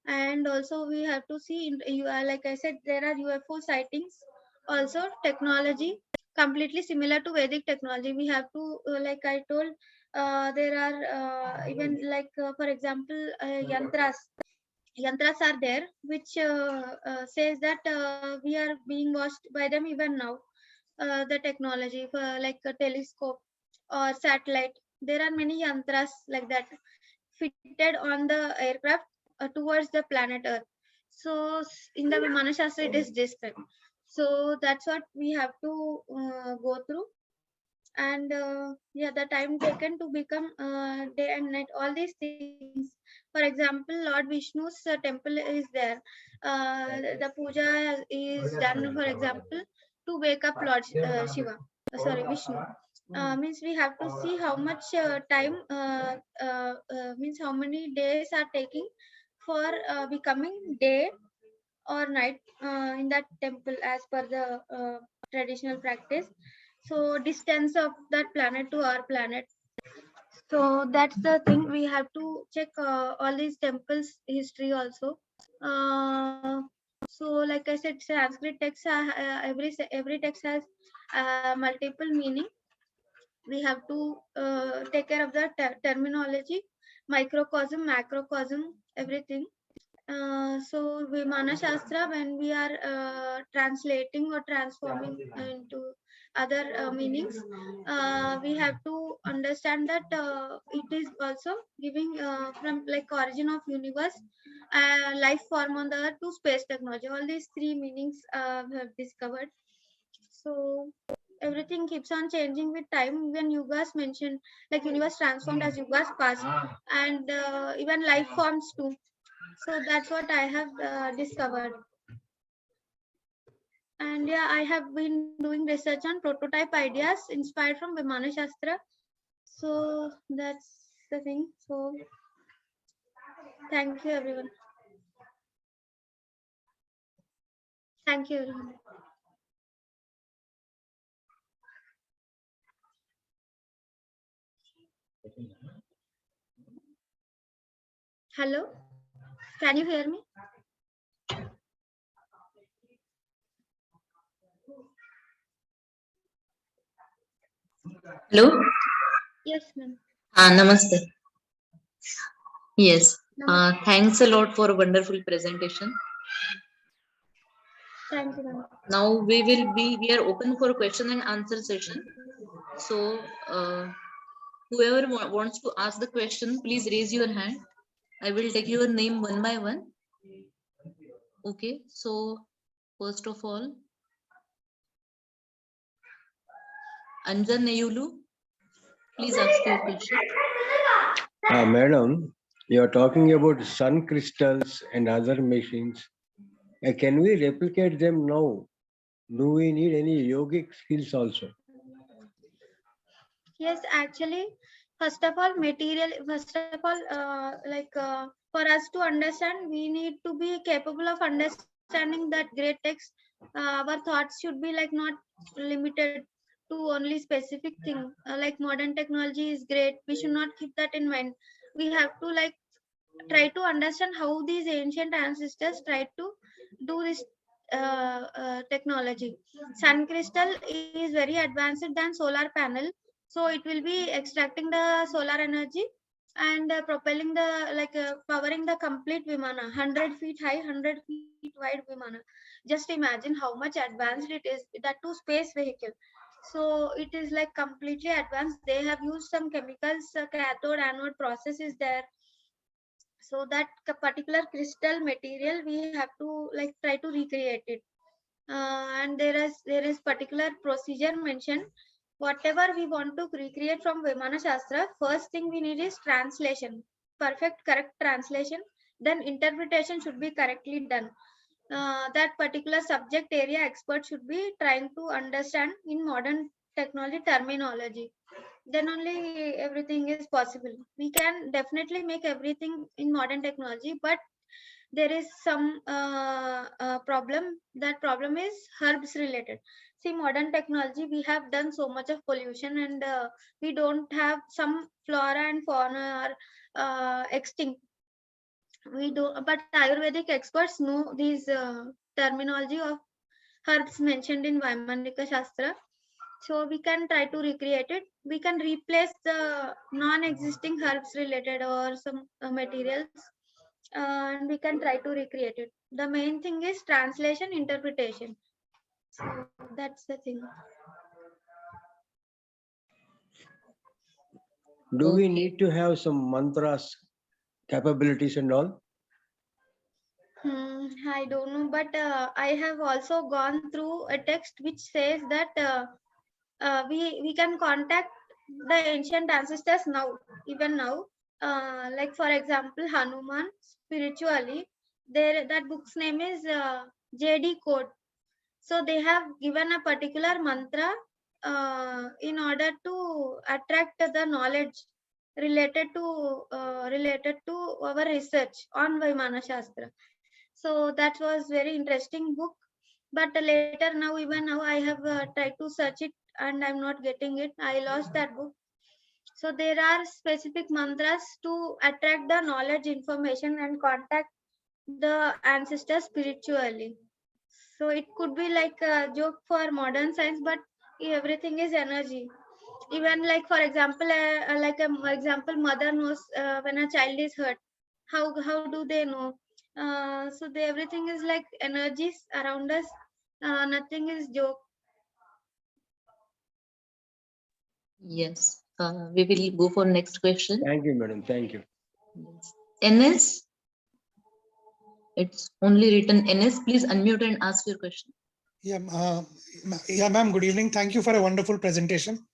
and also we have to see. Like I said, there are UFO sightings. Also, technology completely similar to Vedic technology. We have to, like I told, there are even like for example, yantras are there which says that we are being watched by them even now. The technology for like a telescope or satellite, there are many yantras like that fitted on the aircraft towards the planet earth. So in the Vimana Shastra it is described. So that's what we have to go through. And yeah, the time taken to become day and night, all these things. For example, Lord Vishnu's temple is there. The puja is done, for example, to wake up Lord Shiva, sorry, Vishnu. Means we have to see how much time, means how many days are taking for becoming day or night in that temple as per the traditional practice. So distance of that planet to our planet. So that's the thing. We have to check all these temples history also. uh, so like I said, Sanskrit text every text has multiple meaning. We have to take care of the terminology, microcosm, macrocosm, everything. So Vimana Shastra, when we are translating or transforming into other meanings, we have to understand that it is also giving from like origin of universe, life form on the earth to space technology. All these three meanings we have discovered. So everything keeps on changing with time. Even yugas mentioned, like universe transformed as yugas passed, and even life forms too. So that's what I have discovered. And yeah, I have been doing research on prototype ideas inspired from Vimana Shastra. So that's the thing. So thank you everyone. Thank you everyone. Hello, can you hear me? Hello. Yes, ma'am. Namaste. Yes. Namaste. Thanks a lot for a wonderful presentation. Thank you, ma'am. Now we are open for question and answer session. So whoever wants to ask the question, please raise your hand. I will take your name one by one. Okay. So first of all, Anjan Nayulu, please ask your question. Madam, you are talking about sun crystals and other machines. Can we replicate them now? Do we need any yogic skills also? Yes, actually, first of all, like for us to understand, we need to be capable of understanding that great text. Our thoughts should be like not limited to only specific thing. Like modern technology is great. We should not keep that in mind. We have to like try to understand how these ancient ancestors tried to do this technology. Sun crystal is very advanced than solar panel, so it will be extracting the solar energy and propelling the like powering the complete Vimana, 100 feet high, 100 feet wide Vimana. Just imagine how much advanced it is, that too space vehicle. So it is like completely advanced. They have used some chemicals, cathode anode process is there. So that particular crystal material we have to like try to recreate it. And there is particular procedure mentioned. Whatever we want to recreate from Vimana Shastra, first thing we need is translation, perfect correct translation. Then interpretation should be correctly done. That particular subject area expert should be trying to understand in modern technology terminology. Then only everything is possible. We can definitely make everything in modern technology, but there is some problem. That problem is herbs related. See, modern technology, we have done so much of pollution, and we don't have some flora and fauna are extinct. We do, but Ayurvedic experts know these terminology of herbs mentioned in Vaimanika Shastra. So we can try to recreate it. We can replace the non-existing herbs related or some materials, and we can try to recreate it. The main thing is translation, interpretation. So that's the thing. Do we Okay. need to have some mantras capabilities and all? I don't know, but I have also gone through a text which says that we can contact the ancient ancestors now, even now. Like for example, Hanuman spiritually, there that book's name is JD Code. So they have given a particular mantra in order to attract the knowledge related to our research on Vaimana Shastra. So that was very interesting book. But later now, even now, I have tried to search it and I'm not getting it. I lost that book. So there are specific mantras to attract the knowledge, information, and contact the ancestors spiritually. So it could be like a joke for modern science, but everything is energy. Even like for example, example, mother knows when a child is hurt. How do they know? So everything is like energies around us. Nothing is joke. Yes. We will go for next question. Thank you, madam. Thank you. Yes. NS. It's only written NS. Please unmute and ask your question. Yeah, ma'am, good evening. Thank you for a wonderful presentation.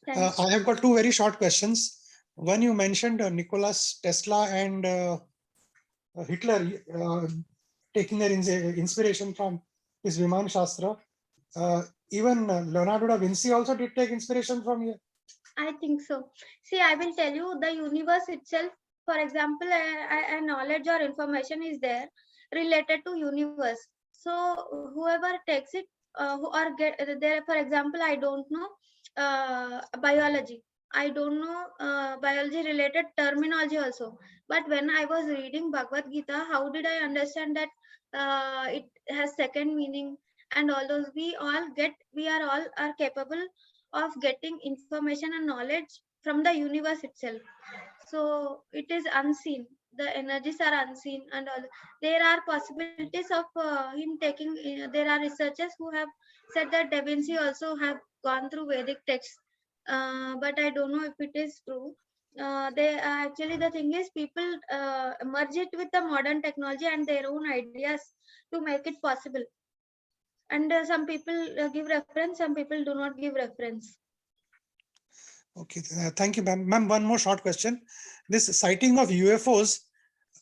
Thanks. I have got two very short questions. One, you mentioned Nicholas Tesla and Hitler taking their inspiration from his Viman Shastra. Even Leonardo da Vinci also did take inspiration from here. I think so. See, I will tell you the universe itself. For example, a knowledge or information is there related to universe. So whoever takes it, or get there. For example, I don't know biology. I don't know biology related terminology also. But when I was reading Bhagavad Gita, how did I understand that it has second meaning and all those? We are all are capable of getting information and knowledge from the universe itself. So it is unseen. The energies are unseen, and all. There are possibilities of him taking. There are researchers who have said that Da Vinci also have gone through Vedic texts, but I don't know if it is true. They actually, the thing is, people merge it with the modern technology and their own ideas to make it possible. And some people give reference, some people do not give reference. Okay, thank you, ma'am. Ma'am, one more short question. This sighting of UFOs,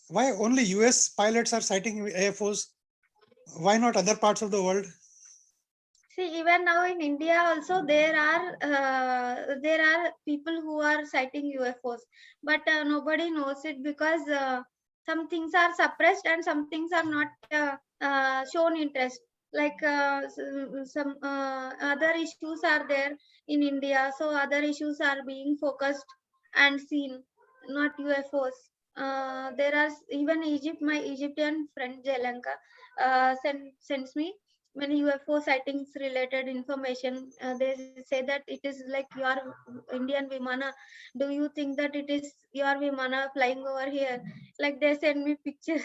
why only US pilots are sighting UFOs? Why not other parts of the world? See, even now in India also there are people who are sighting UFOs, but nobody knows it because some things are suppressed and some things are not shown interest. Like some other issues are there in India, so other issues are being focused and seen, not UFOs. There are even Egypt. My Egyptian friend Jelanka sends me many UFO sightings related information. They say that it is like your Indian Vimana. Do you think that it is your Vimana flying over here? Like they send me pictures.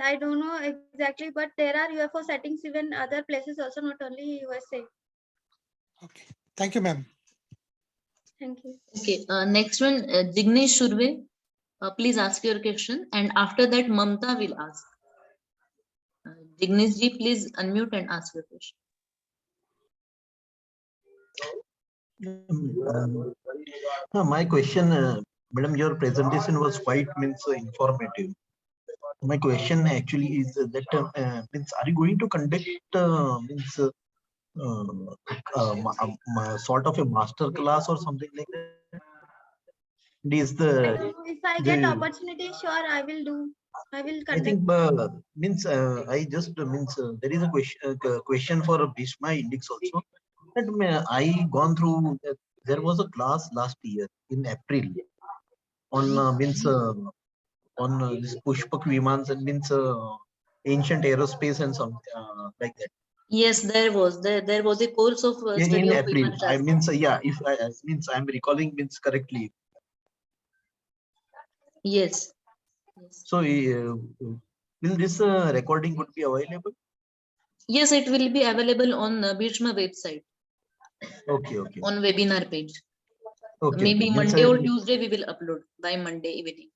I don't know exactly, but there are UFO sightings even other places also, not only USA. Okay, thank you, ma'am. Thank you. Okay. Next one, Jignesh Surve. Please ask your question, and after that, Mamta will ask. Jignesh ji, please unmute and ask your question. My question, madam, your presentation was quite informative. My question actually is that are you going to conduct sort of a master class or something like that? Is If I get opportunity, sure, I will do. I will I think conduct. I just there is a question for Bhishma Index also. That I gone through. There was a class last year in April on on this Pushpak Vimans and ancient aerospace and some like that. Yes, there was a course of study In of April, Viman I Shastra. yeah, if I I'm recalling correctly. Yes. Yes. So will this recording would be available? Yes, it will be available on Bhishma website Okay, okay, on webinar page. okay. Maybe Okay. Monday or Tuesday we will upload by Monday evening.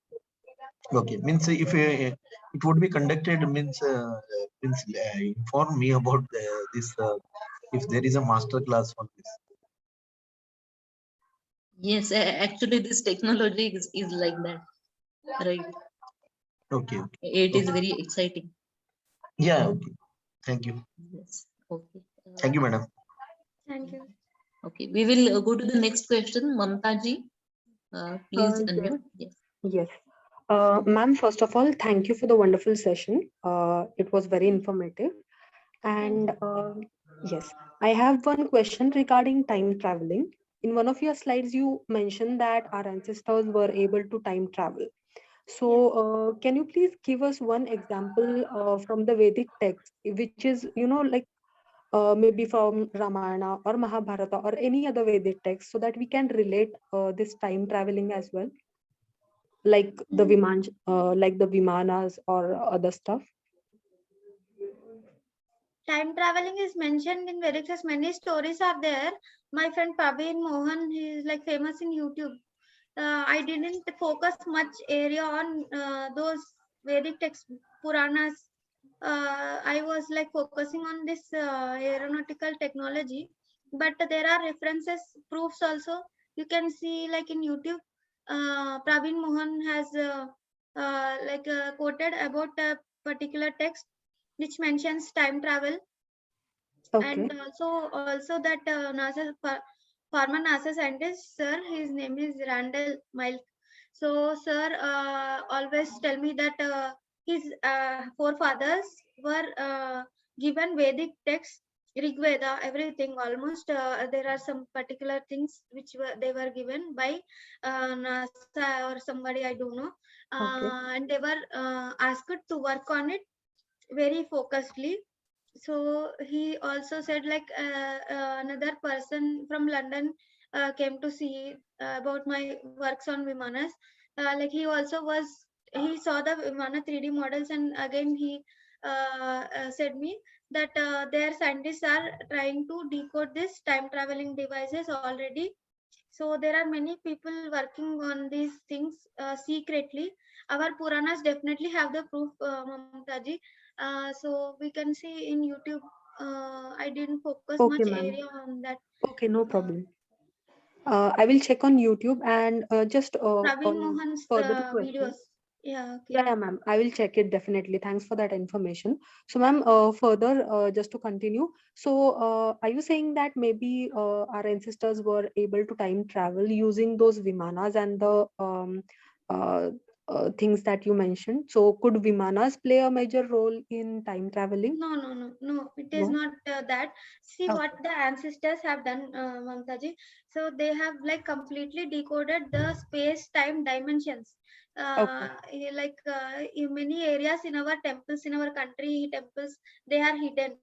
Okay, means if it would be conducted inform me about this if there is a master class for this. Yes, actually this technology is like that, right? Okay, okay. It is Okay. very exciting. Yeah, okay. Thank you. Yes. Okay. Thank you, madam. Thank you. Okay, we will go to the next question. Mamta ji, please Yes. unmute. Yes. Yes. Ma'am, first of all, thank you for the wonderful session. It was very informative. And yes, I have one question regarding time traveling. In one of your slides, you mentioned that our ancestors were able to time travel. So, can you please give us one example from the Vedic text, which is, like maybe from Ramayana or Mahabharata or any other Vedic text, so that we can relate this time traveling as well, like the like the Vimanas or other stuff? Time traveling is mentioned in Vedic texts. Many stories are there. My friend Praveen Mohan, he is like famous in YouTube. I didn't focus much area on those Vedic texts, Puranas. I was like focusing on this aeronautical technology, but there are references, proofs also. You can see like in YouTube, Praveen Mohan has quoted about a particular text which mentions time travel, Okay. and also that NASA former NASA scientist, sir, his name is Randall Milk. So sir always tell me that his forefathers were given Vedic texts, Rig Veda, everything almost. There are some particular things which they were given by NASA or somebody, I don't know, Okay. and they were asked to work on it very focusedly. So he also said like another person from London came to see about my works on Vimanas. Like he also he saw the Vimana 3D models, and again he said me that their scientists are trying to decode this time traveling devices already. So there are many people working on these things secretly. Our Puranas definitely have the proof, Mamtaji. So we can see in YouTube. I didn't focus Okay, much ma'am. area on that. Okay, no problem. I will check on YouTube and just Praveen on Mohan's further videos. question. Yeah, Yeah, okay. yeah, ma'am. I will check it definitely. Thanks for that information. So, ma'am, further, just to continue. So, are you saying that maybe our ancestors were able to time travel using those Vimanas and the uh, things that you mentioned? So, could Vimanas play a major role in time traveling? No. It is No. not that. See what Okay. the ancestors have done, Mamtaji. So they have like completely decoded the space-time dimensions. Okay. In many areas in our temples, in our country temples, they are hidden.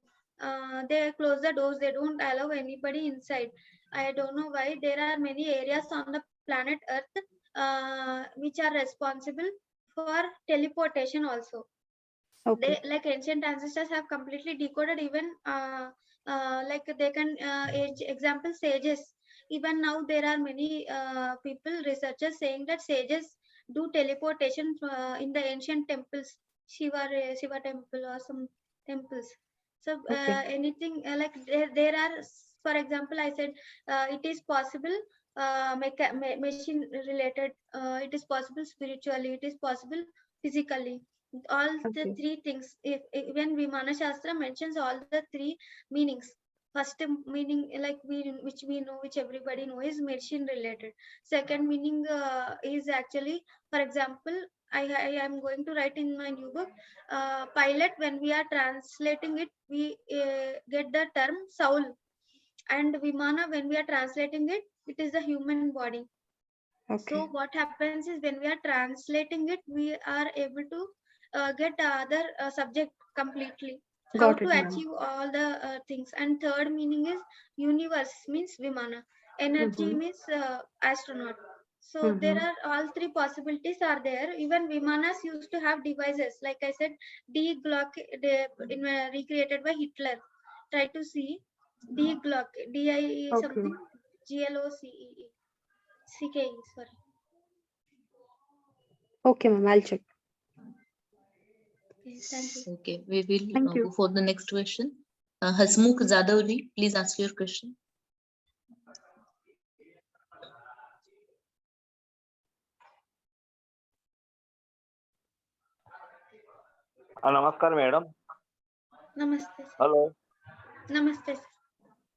They close the doors. They don't allow anybody inside. I don't know why. There are many areas on the planet Earth which are responsible for teleportation also. They Okay. like ancient ancestors have completely decoded even like they can example sages. Even now there are many people researchers saying that sages do teleportation in the ancient temples, Shiva temple or some temples. So Okay. anything like there are, for example, I said it is possible machine related, it is possible spiritually, it is possible physically. All the Okay. three things. If when Vimana Shastra mentions all the three meanings, first meaning like which we know, which everybody know, is machine related. Second meaning is actually, for example, I am going to write in my new book, pilot. When we are translating it, we get the term soul, and Vimana, when we are translating it, it is the human body. So Okay. what happens is when we are translating it, we are able to get other subject completely. How Got to it, ma'am. achieve all the things. And third meaning is universe means Vimana. Energy Mm-hmm. means astronaut. So there Mm-hmm. are all three possibilities are there. Even Vimanas used to have devices. Like I said, D Glock recreated by Hitler. Try to see D Glock, DI Okay. something, GLOCEE. CKE, sorry. Okay, ma'am. I'll check. Okay, thank you. Okay, we will Thank go you. for the next question. Hasmukh Zadavli, please ask your question. नमस्कार madam. नमस्ते sir. Hello. नमस्ते sir.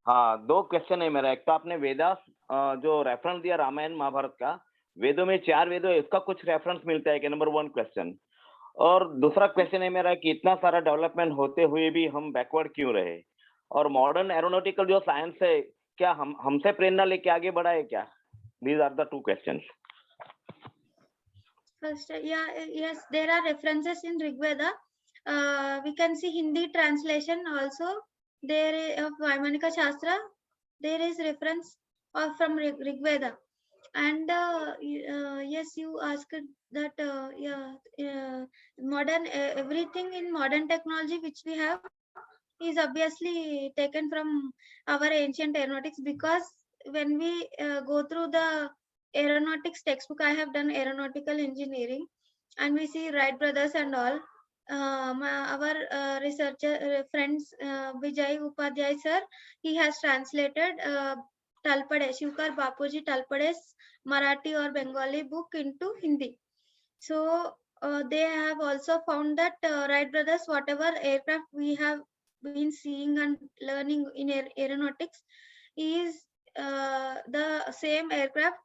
हाँ, दो question है मेरा। एक तो आपने वेदास जो रेफरेंस दिया रामायण महाभारत का, वेदों में 4 वेद है, इसका कुछ रेफरेंस मिलता है कि? Number 1 question. और दूसरा क्वेश्चन है मेरा कि इतना सारा डेवलपमेंट होते हुए भी हम बैकवर्ड क्यों रहे? और मॉडर्न एरोनॉटिकल जो साइंस है, क्या हमसे प्रेरणा लेके आगे बढ़ा है क्या? These are the 2 questions. First, yes, there are references in Rig Veda. We can see Hindi translation also. There of Vaimanika Shastra, there is reference from Rig Veda. And yes, you asked that modern everything in modern technology which we have is obviously taken from our ancient aeronautics, because when we go through the aeronautics textbook, I have done aeronautical engineering, and we see Wright brothers and all. Our researcher friends Vijay Upadhyay sir, he has translated Talpade, Shivkar Bapuji Talpade's Marathi or Bengali book into Hindi. So they have also found that Wright brothers, whatever aircraft we have been seeing and learning in aeronautics, is the same aircraft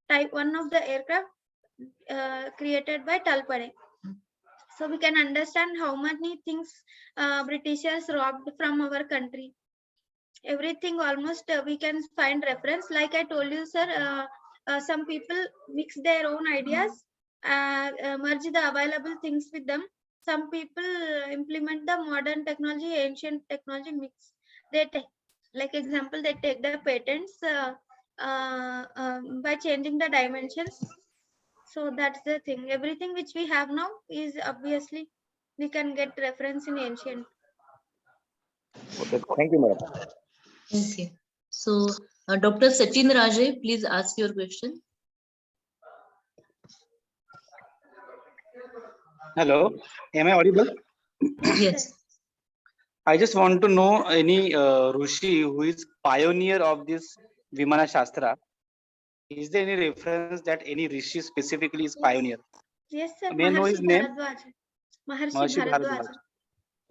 type, one of the aircraft created by Talpade. So we can understand how many things Britishers robbed from our country. Everything almost we can find reference. Like I told you, sir, some people mix their own ideas, merge the available things with them. Some people implement the modern technology, ancient technology mix. They take, like example, they take the patents by changing the dimensions. So that's the thing. Everything which we have now is obviously we can get reference in ancient. Okay, thank you madam. Okay. So, Dr. Sachin Raje, please ask your question. Hello, am I audible? Yes. I just want to know any Rishi who is pioneer of this Vimana Shastra. Is there any reference that any Rishi specifically is pioneer? Yes, sir. May I know his Maharshi name? Bharadwaj. Maharshi Maharshi Bharadwaj. Bharadwaj.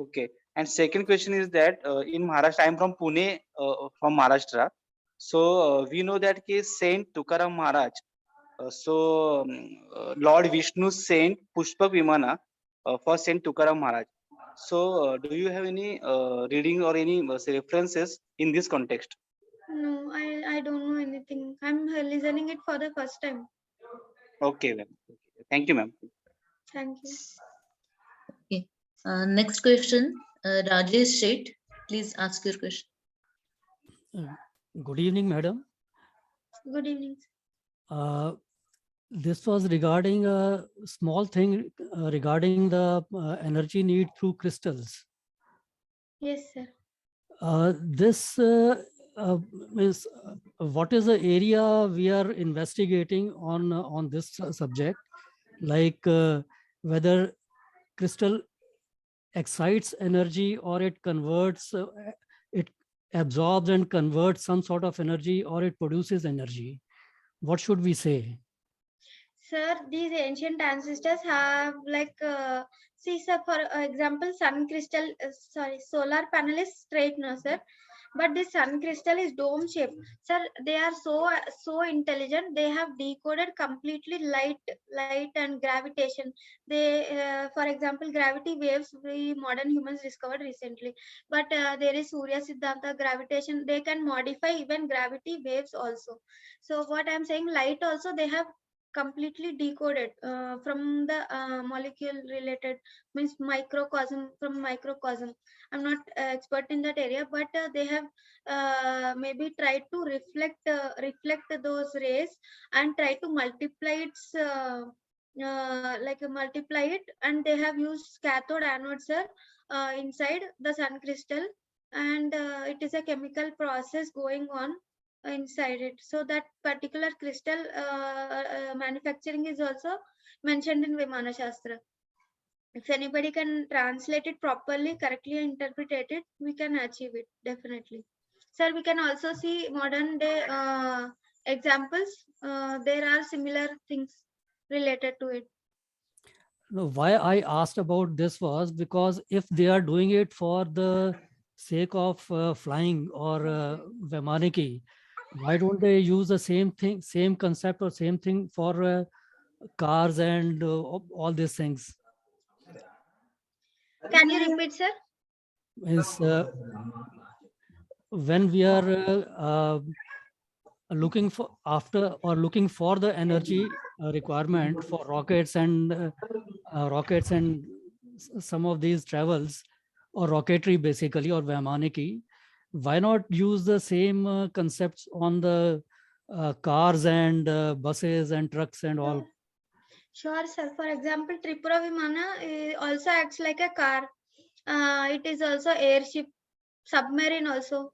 Okay. And second question is that in Maharashtra, I'm from Pune, from Maharashtra. So we know that Saint Tukaram Maharaj. Lord Vishnu sent Pushpak Vimana for Saint Tukaram Maharaj. So do you have any reading or any references in this context? No, I don't know anything. I'm listening it for the first time. Okay, ma'am. Thank you, ma'am. Thank you. Okay. Next question, Rajesh Sheth, please ask your question. Good evening, madam. Good evening. This was regarding a small thing regarding the energy need through crystals. Yes, sir. This is what is the area we are investigating on this subject, like whether crystal excites energy or it converts, it absorbs and converts some sort of energy, or it produces energy. What should we say? Sir, these ancient ancestors have like, see sir, for example, sun crystal, sorry, solar panel is straight, no sir, but this sun crystal is dome shaped. Sir, they are so intelligent. They have decoded completely light and gravitation. They, for example, gravity waves we modern humans discovered recently. But there is Surya Siddhanta, gravitation. They can modify even gravity waves also. So what I'm saying, light also they have completely decoded from the molecule related, means microcosm, from microcosm. I'm not expert in that area, but they have maybe tried to reflect those rays and try to multiply its multiply it, and they have used cathode anode, sir, inside the sun crystal, and it is a chemical process going on inside it. So that particular crystal manufacturing is also mentioned in Vimana Shastra. If anybody can translate it properly, correctly interpret it, we can achieve it definitely. Sir, we can also see modern day examples. There are similar things related to it. No, why I asked about this was because if they are doing it for the sake of flying or Vaimaniki, why don't they use the same thing, same concept or same thing for cars and all these things? Can you repeat, sir? Means when we are looking for after or looking for the energy requirement for rockets and some of these travels or rocketry basically or Vaimaniki, why not use the same concepts on the cars and buses and trucks and all? Sure, sir. For example, Tripura Vimana also acts like a car. It is also airship, submarine also.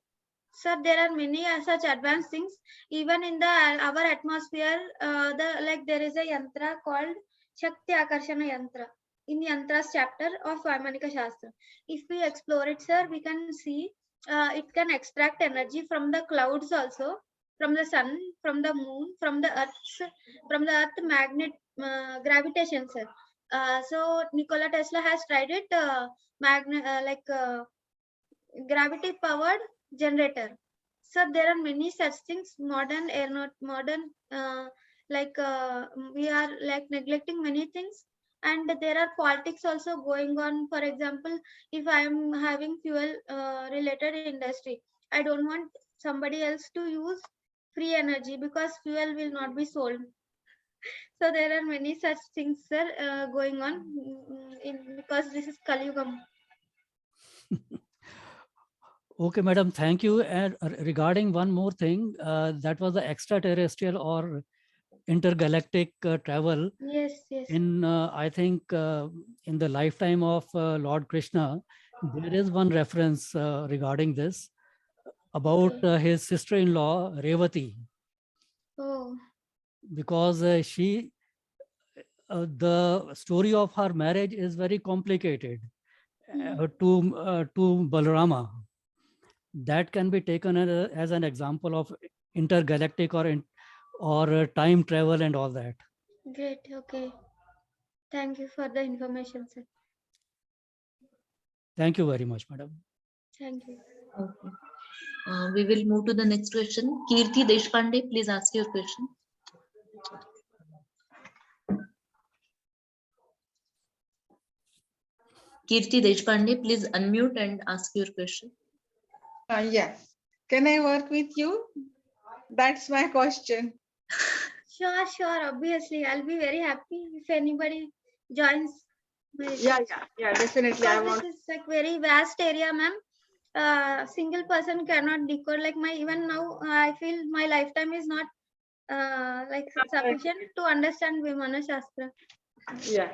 Sir, there are many such advanced things. Even in the our atmosphere, there is a yantra called Shakti Akarshana Yantra in Yantras chapter of Vaimanika Shastra. If we explore it, sir, we can see it can extract energy from the clouds also, from the sun, from the moon, from the earth magnet gravitation, sir. So Nikola Tesla has tried it, gravity powered generator. So there are many such things. Modern aeronaut, modern we are like neglecting many things, and there are politics also going on. For example, if I am having fuel related industry, I don't want somebody else to use free energy because fuel will not be sold. So there are many such things, sir, going on because this is Kali Yugam. Okay, madam, thank you. And regarding one more thing, that was the extraterrestrial or intergalactic travel. Yes, yes. In I think in the lifetime of Lord Krishna, there is one reference regarding this about Okay. his sister-in-law Revati, Oh, because the story of her marriage is very complicated to Balarama. That can be taken as an example of intergalactic or time travel and all that. great. Okay. Thank you for the information, sir. Thank you very much, madam. Thank you. Okay. We will move to the next question. Kirti Deshpande, please ask your question. Kirti Deshpande, please unmute and ask your question. Yeah. Can I work with you? That's my question. Sure, sure. Obviously, I'll be very happy if anybody joins. Yeah, definitely. I want. This is like very vast area, ma'am. Single person cannot decode. Like even now, I feel my lifetime is not sufficient to understand Vimana Shastra. Yeah.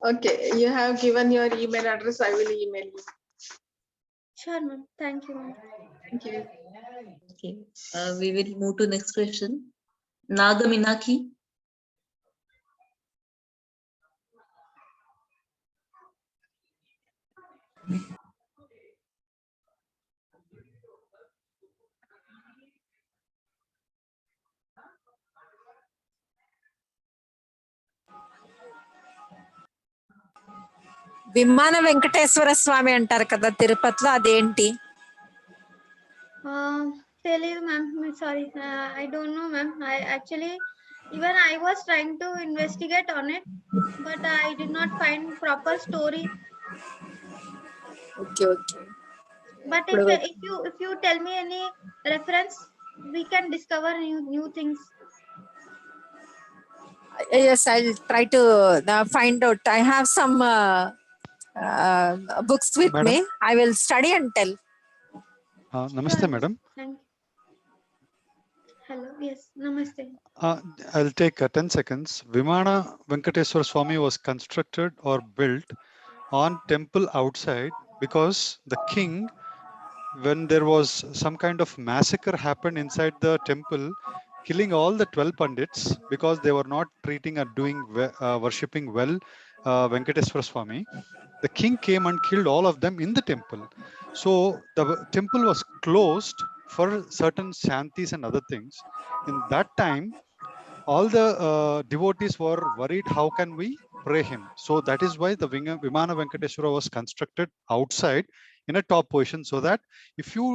Okay, you have given your email address. I will email you. Sure, ma'am. Thank you, ma'am. Thank you. Okay. We will move to next question. Naga Minaki. విమాన వెంకటేశ్వర స్వామి అంటారు కదా తిరుపతిలో, అదేంటి? తెలీదు ma'am, sorry, I don't know ma'am. I actually even I was trying to investigate on it, but I did not find proper story. Okay okay. But if you tell me any reference, we can discover new things. Yes, I'll try to find out. I have some books with Madam? me. I will study and tell. Namaste, Sure, madam. thank you. Hello, yes, namaste. I'll take 10 seconds. Vimana Venkateswara Swami was constructed or built on temple outside because the king, when there was some kind of massacre happened inside the temple, killing all the 12 pandits because they were not treating or doing worshipping well Venkateswara Swami. The king came and killed all of them in the temple. So the temple was closed for certain shantis and other things. In that time, all the devotees were worried, how can we pray him? So that is why the Vimana Venkateswara was constructed outside in a top position, so that if you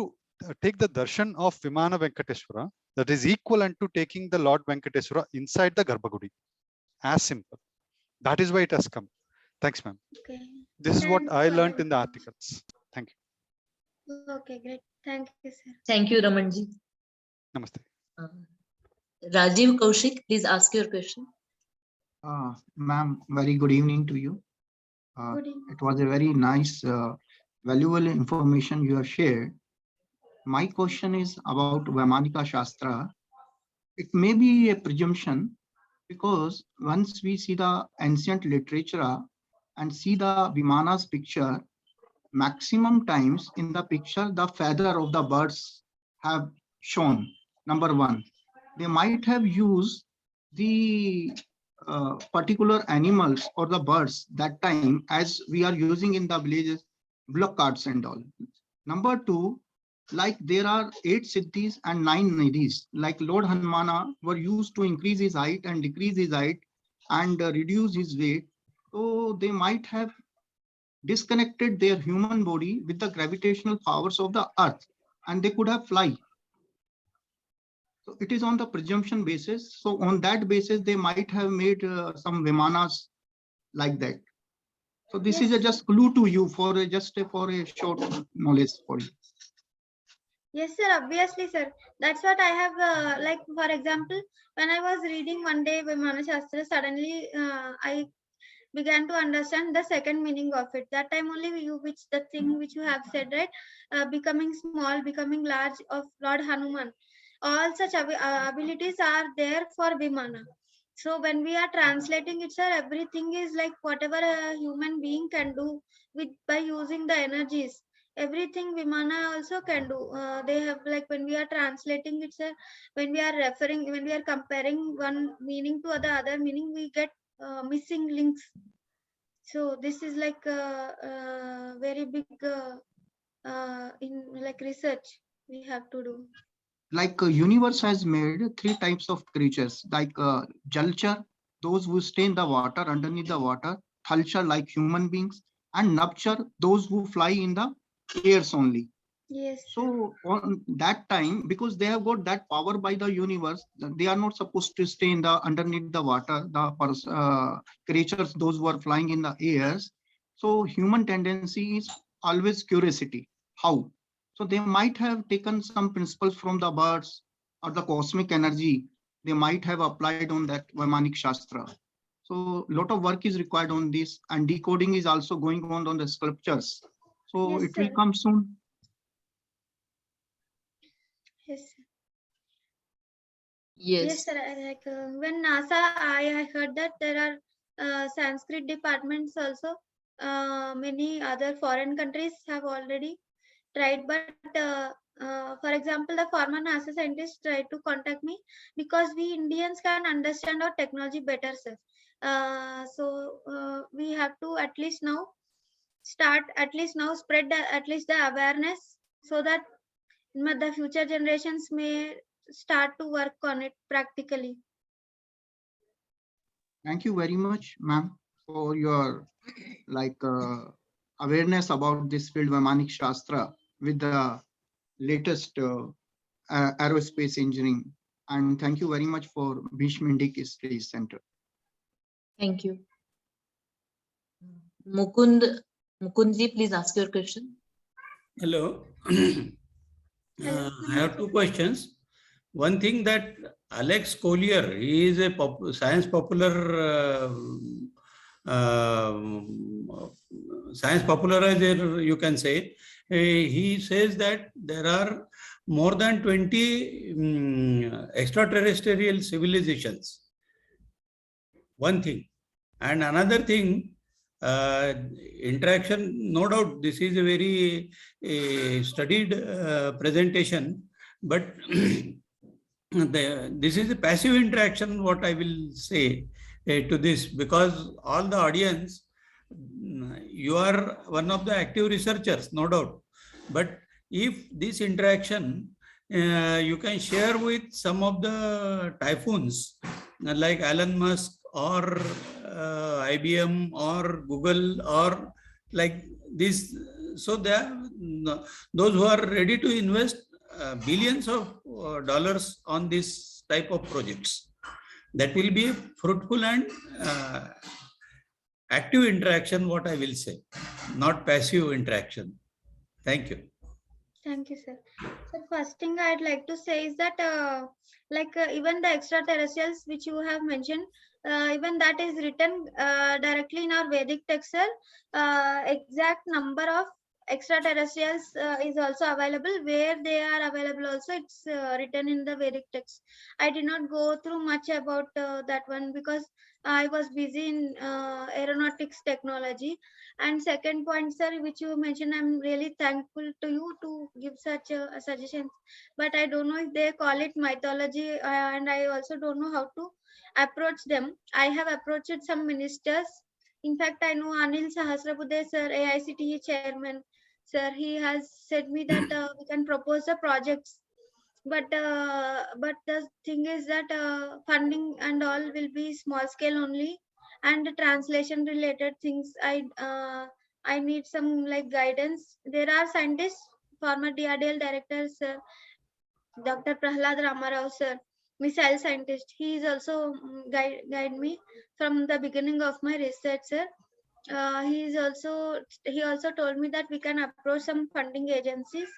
take the darshan of Vimana Venkateswara, that is equivalent to taking the Lord Venkateswara inside the Garbhagudi. As simple. That is why it has come. Thanks, ma'am. Okay. This is what I learned in the articles. Thank you. Okay, great. Thank you, sir. Thank you, Ramanji. Namaste. Rajiv Kaushik, please ask your question. Ma'am, very good evening to you. Good evening. It was a very nice, valuable information you have shared. My question is about Vaimanika Shastra. It may be a presumption because once we see the ancient literature and see the Vimana's picture, maximum times in the picture, the feather of the birds have shown. Number one, they might have used the particular animals or the birds that time as we are using in the villages, block carts and all. Number two, like there are 8 siddhis and 9 nidhis, like Lord Hanumana were used to increase his height and decrease his height and reduce his weight. So they might have disconnected their human body with the gravitational powers of the earth and they could have fly. So it is on the presumption basis. So on that basis, they might have made some Vimanas like that. So this Yes, is a just clue to you for a short knowledge for you. Yes, sir. Obviously, sir. That's what I have. Like, for example, when I was reading one day Vimana Shastra, suddenly I began to understand the second meaning of it. That time only the thing which you have said, right? Becoming small, becoming large of Lord Hanuman. All such abilities are there for Vimana. So when we are translating it, sir, everything is like whatever a human being can do by using the energies. Everything Vimana also can do. They have, like, when we are translating it, sir, when we are comparing one meaning to the other meaning, we get missing links. So this is like a very big in like research we have to do. Like universe has made 3 types of creatures, like Jalchar, those who stay in the water, underneath the water, Thalchar, like human beings, and Nabchar, those who fly in the airs only. Yes. So on that time, because they have got that power by the universe, they are not supposed to stay in the underneath the water, the creatures, those who are flying in the airs. So human tendency is always curiosity. How? So they might have taken some principles from the birds or the cosmic energy. They might have applied on that Vaimanik Shastra. So a lot of work is required on this, and decoding is also going on the sculptures. So Yes, it will sir. come soon. Yes, sir. Yes. Yes, sir. Like when NASA, I heard that there are Sanskrit departments also. Many other foreign countries have already tried, but for example, the former NASA scientists tried to contact me because we Indians can understand our technology better, sir. So we have to at least now start at least now, spread at least the awareness, so that the future generations may start to work on it practically. Thank you very much, ma'am, for your awareness about this field Vaimanic Shastra with the latest aerospace engineering. And thank you very much for Bhishma Indic Studies Center. Thank you. Mukundji, please ask your question. Hello. I have two questions. One thing that Alex Collier, he is a science popularizer, you can say. He says that there are more than 20 extraterrestrial civilizations. One thing. And another thing, interaction, no doubt this is a very studied presentation, but this is a passive interaction, what I will say to this, because all the audience, you are one of the active researchers, no doubt. But if this interaction, you can share with some of the typhoons like Elon Musk or IBM or Google or like this, so those who are ready to invest billions of dollars on this type of projects, that will be fruitful and active interaction, what I will say, not passive interaction. Thank you. Thank you, sir. So first thing I'd like to say is that even the extraterrestrials which you have mentioned, even that is written directly in our Vedic text, sir. Exact number of extraterrestrials is also available. Where they are available also, it's written in the Vedic text. I did not go through much about that one because I was busy in aeronautics technology. And second point, sir, which you mentioned, I'm really thankful to you to give such a suggestions. But I don't know if they call it mythology, and I also don't know how to approach them. I have approached some ministers. In fact, I know Anil Sahasrabudhe, sir, AICTE chairman, sir. He has said me that we can propose the projects. But the thing is that funding and all will be small scale only, and the translation related things I need some like guidance. There are scientists, former DRDL directors, Dr. Prahlad Ramarao, sir, missile scientist. He is also guide me from the beginning of my research, sir. He also told me that we can approach some funding agencies.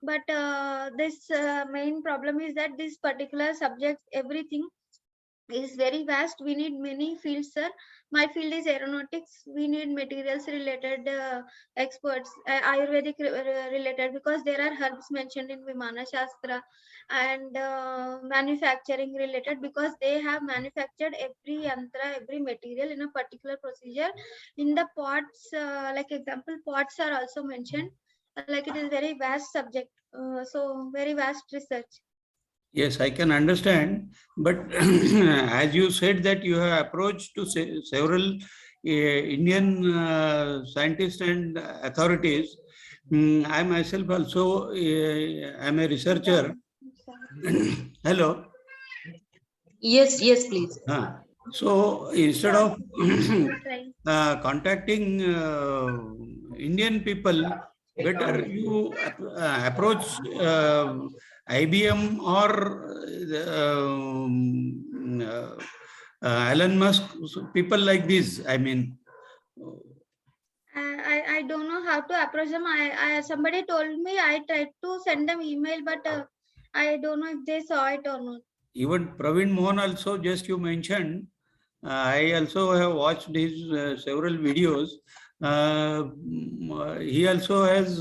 But this main problem is that this particular subject, everything is very vast. We need many fields, sir. My field is aeronautics. We need materials related experts, Ayurvedic related, because there are herbs mentioned in Vimana Shastra, and manufacturing related, because they have manufactured every yantra, every material in a particular procedure. In the pots, like example, pots are also mentioned. Like it is very vast subject, so very vast research. Yes, I can understand. But as you said that you have approached to several Indian scientists and authorities, I myself also am a researcher. Hello. Yes, please. So instead of contacting Indian people, better you approach IBM or Elon Musk, people like this. I mean, I don't know how to approach them. Somebody told me, I tried to send them email, but I don't know if they saw it or not. Even Praveen Mohan also, just you mentioned, I also have watched his several videos. He also has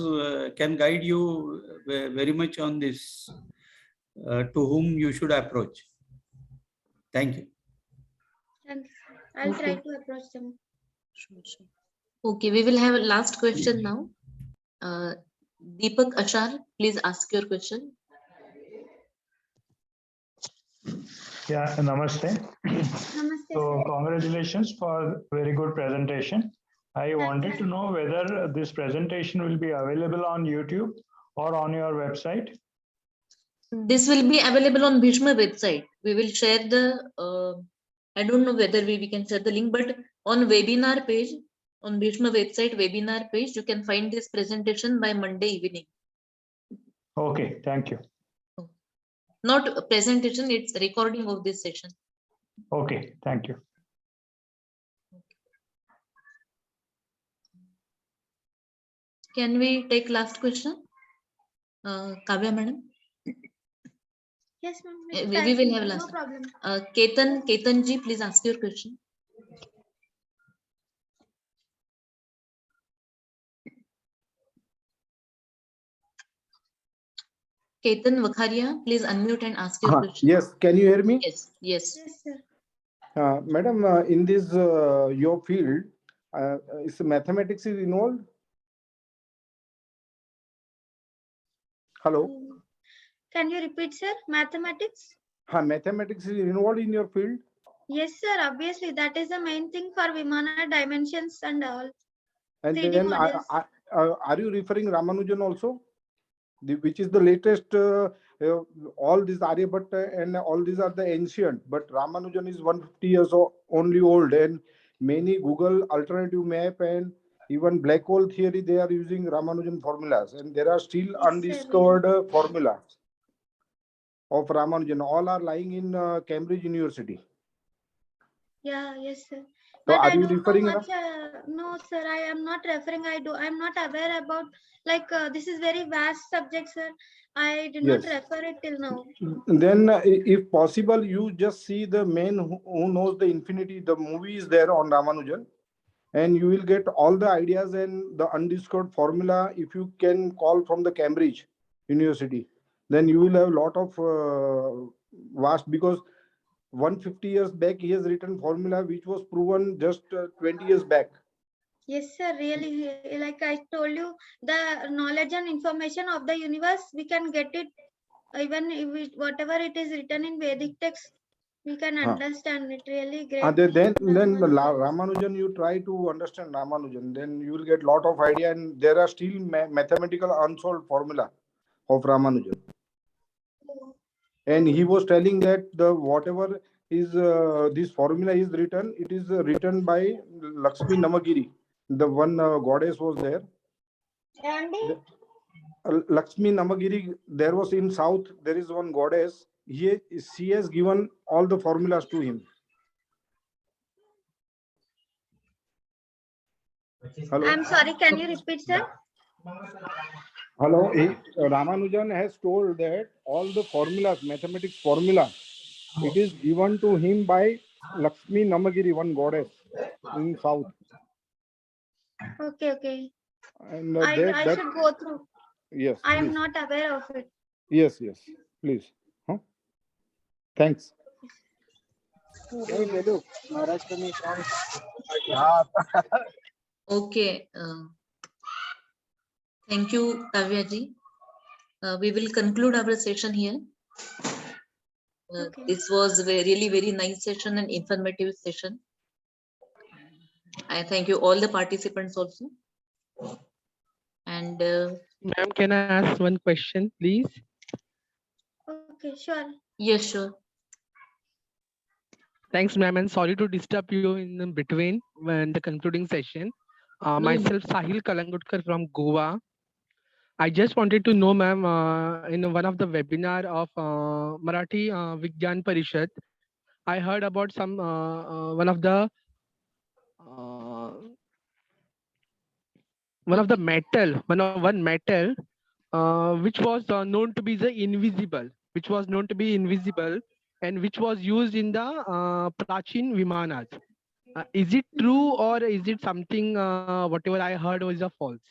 can guide you very much on this, to whom you should approach. Thank you. Thanks. I'll try to approach them. Sure. Okay, we will have a last question now. Deepak Achar, please ask your question. Yeah, namaste. Namaste. So congratulations for very good presentation. I wanted to know whether this presentation will be available on YouTube or on your website. This will be available on Bhishma website. We will share the, I don't know whether we can share the link, but on webinar page, on Bhishma website webinar page, you can find this presentation by Monday evening. Okay, thank you. Not a presentation, it's a recording of this session. Okay, thank you. Can we take last question? Kavya madam? Yes, ma'am. We will have No last. problem. Ketan ji, please ask your question. Ketan Vakharia, please unmute and ask your question. Yes, can you hear me? Yes, yes. Yes, sir. Madam, in this your field, is mathematics is involved? Hello? Can you repeat, sir? Mathematics? Mathematics is involved in your field? Yes, sir. Obviously, that is the main thing for Vimana dimensions and all. And 3D then models. are you referring Ramanujan also? Which is the latest, all these Aryabhatta and all these are the ancient, but Ramanujan is 150 years only old, and many Google alternative map and even black hole theory, they are using Ramanujan formulas, and there are still undiscovered formulas of Ramanujan. All are lying in Cambridge University. Yeah, yes, sir. So But are I you don't know referring? much. No, sir, I am not referring. I'm not aware about, like, this is very vast subject, sir. I did not Yes. refer it till now. Then if possible, you just see the man who knows the infinity, the movie is there on Ramanujan, and you will get all the ideas and the undiscovered formula. If you can call from the Cambridge University, then you will have a lot of vast, because 150 years back he has written formula which was proven just 20 years back. Yes, sir. Really, like I told you, the knowledge and information of the universe, we can get it even if whatever it is written in Vedic text, we can understand it. Really great. Then Ramanujan, you try to understand Ramanujan, then you will get lot of idea, and there are still mathematical unsolved formula of Ramanujan. And he was telling that the whatever is this formula is written, it is written by Lakshmi Namagiri. The one goddess was there. Lakshmi Namagiri, there was in south, there is one goddess. She has given all the formulas to him. Hello? I'm sorry, can you repeat, sir? Hello, Ramanujan has told that all the formulas, mathematics formula, it is given to him by Lakshmi Namagiri, one goddess in south. Okay, okay. And I should go through. Yes. I am Please. not aware of it. Yes, please. Thanks. Okay. Thank you, Kavya ji. We will conclude our session here. This was a really very nice session and informative session. I thank you all the participants also. And ma'am, can I ask one question, please? Okay, sure. Yes, sure. Thanks, ma'am, and sorry to disturb you in the between when the concluding session. Myself, Sahil Kalangutkar from Goa. I just wanted to know, ma'am, in one of the webinar of Marathi Vigyan Parishad, I heard about some one of the metal, one metal, which was known to be the invisible, and which was used in the Prachin Vimanas. Is it true, or is it something whatever I heard was a false?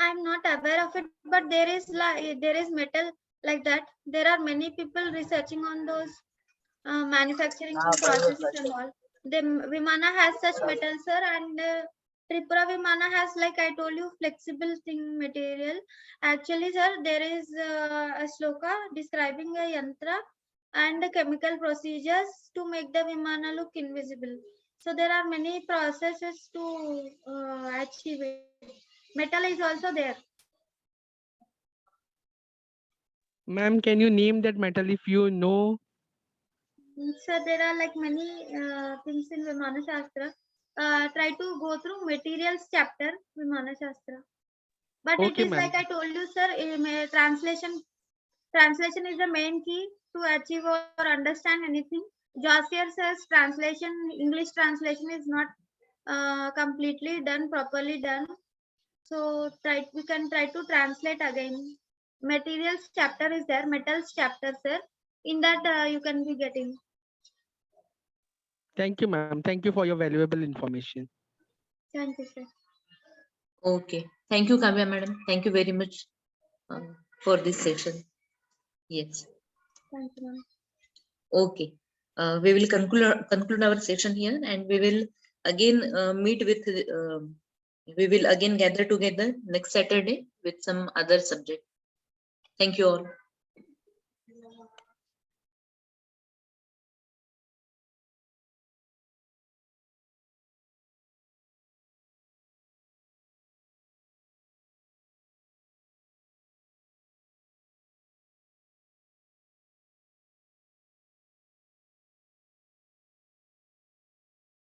I'm not aware of it, but there is metal like that. There are many people researching on those manufacturing processes and all. The Vimana has such metal, sir, and Tripura Vimana has, like I told you, flexible thing material. Actually, sir, there is a sloka describing a yantra and the chemical procedures to make the Vimana look invisible. So there are many processes to achieve it. Metal is also there. Ma'am, can you name that metal if you know? So there are like many things in Vimana Shastra. Try to go through materials chapter Vimana Shastra. But Okay, it is ma'am. like I told you, sir. Translation is the main key to achieve or understand anything. Josier says translation, English translation is not completely done, properly done. So we can try to translate again. Materials chapter is there, metals chapter, sir. In that you can be getting. Thank you, ma'am. Thank you for your valuable information. Thank you, sir. Okay. Thank you, Kavya madam. Thank you very much for this session. Yes. Thank you, ma'am. Okay. We will conclude our session here, and we will again meet with. We will again gather together next Saturday with some other subject. Thank you all.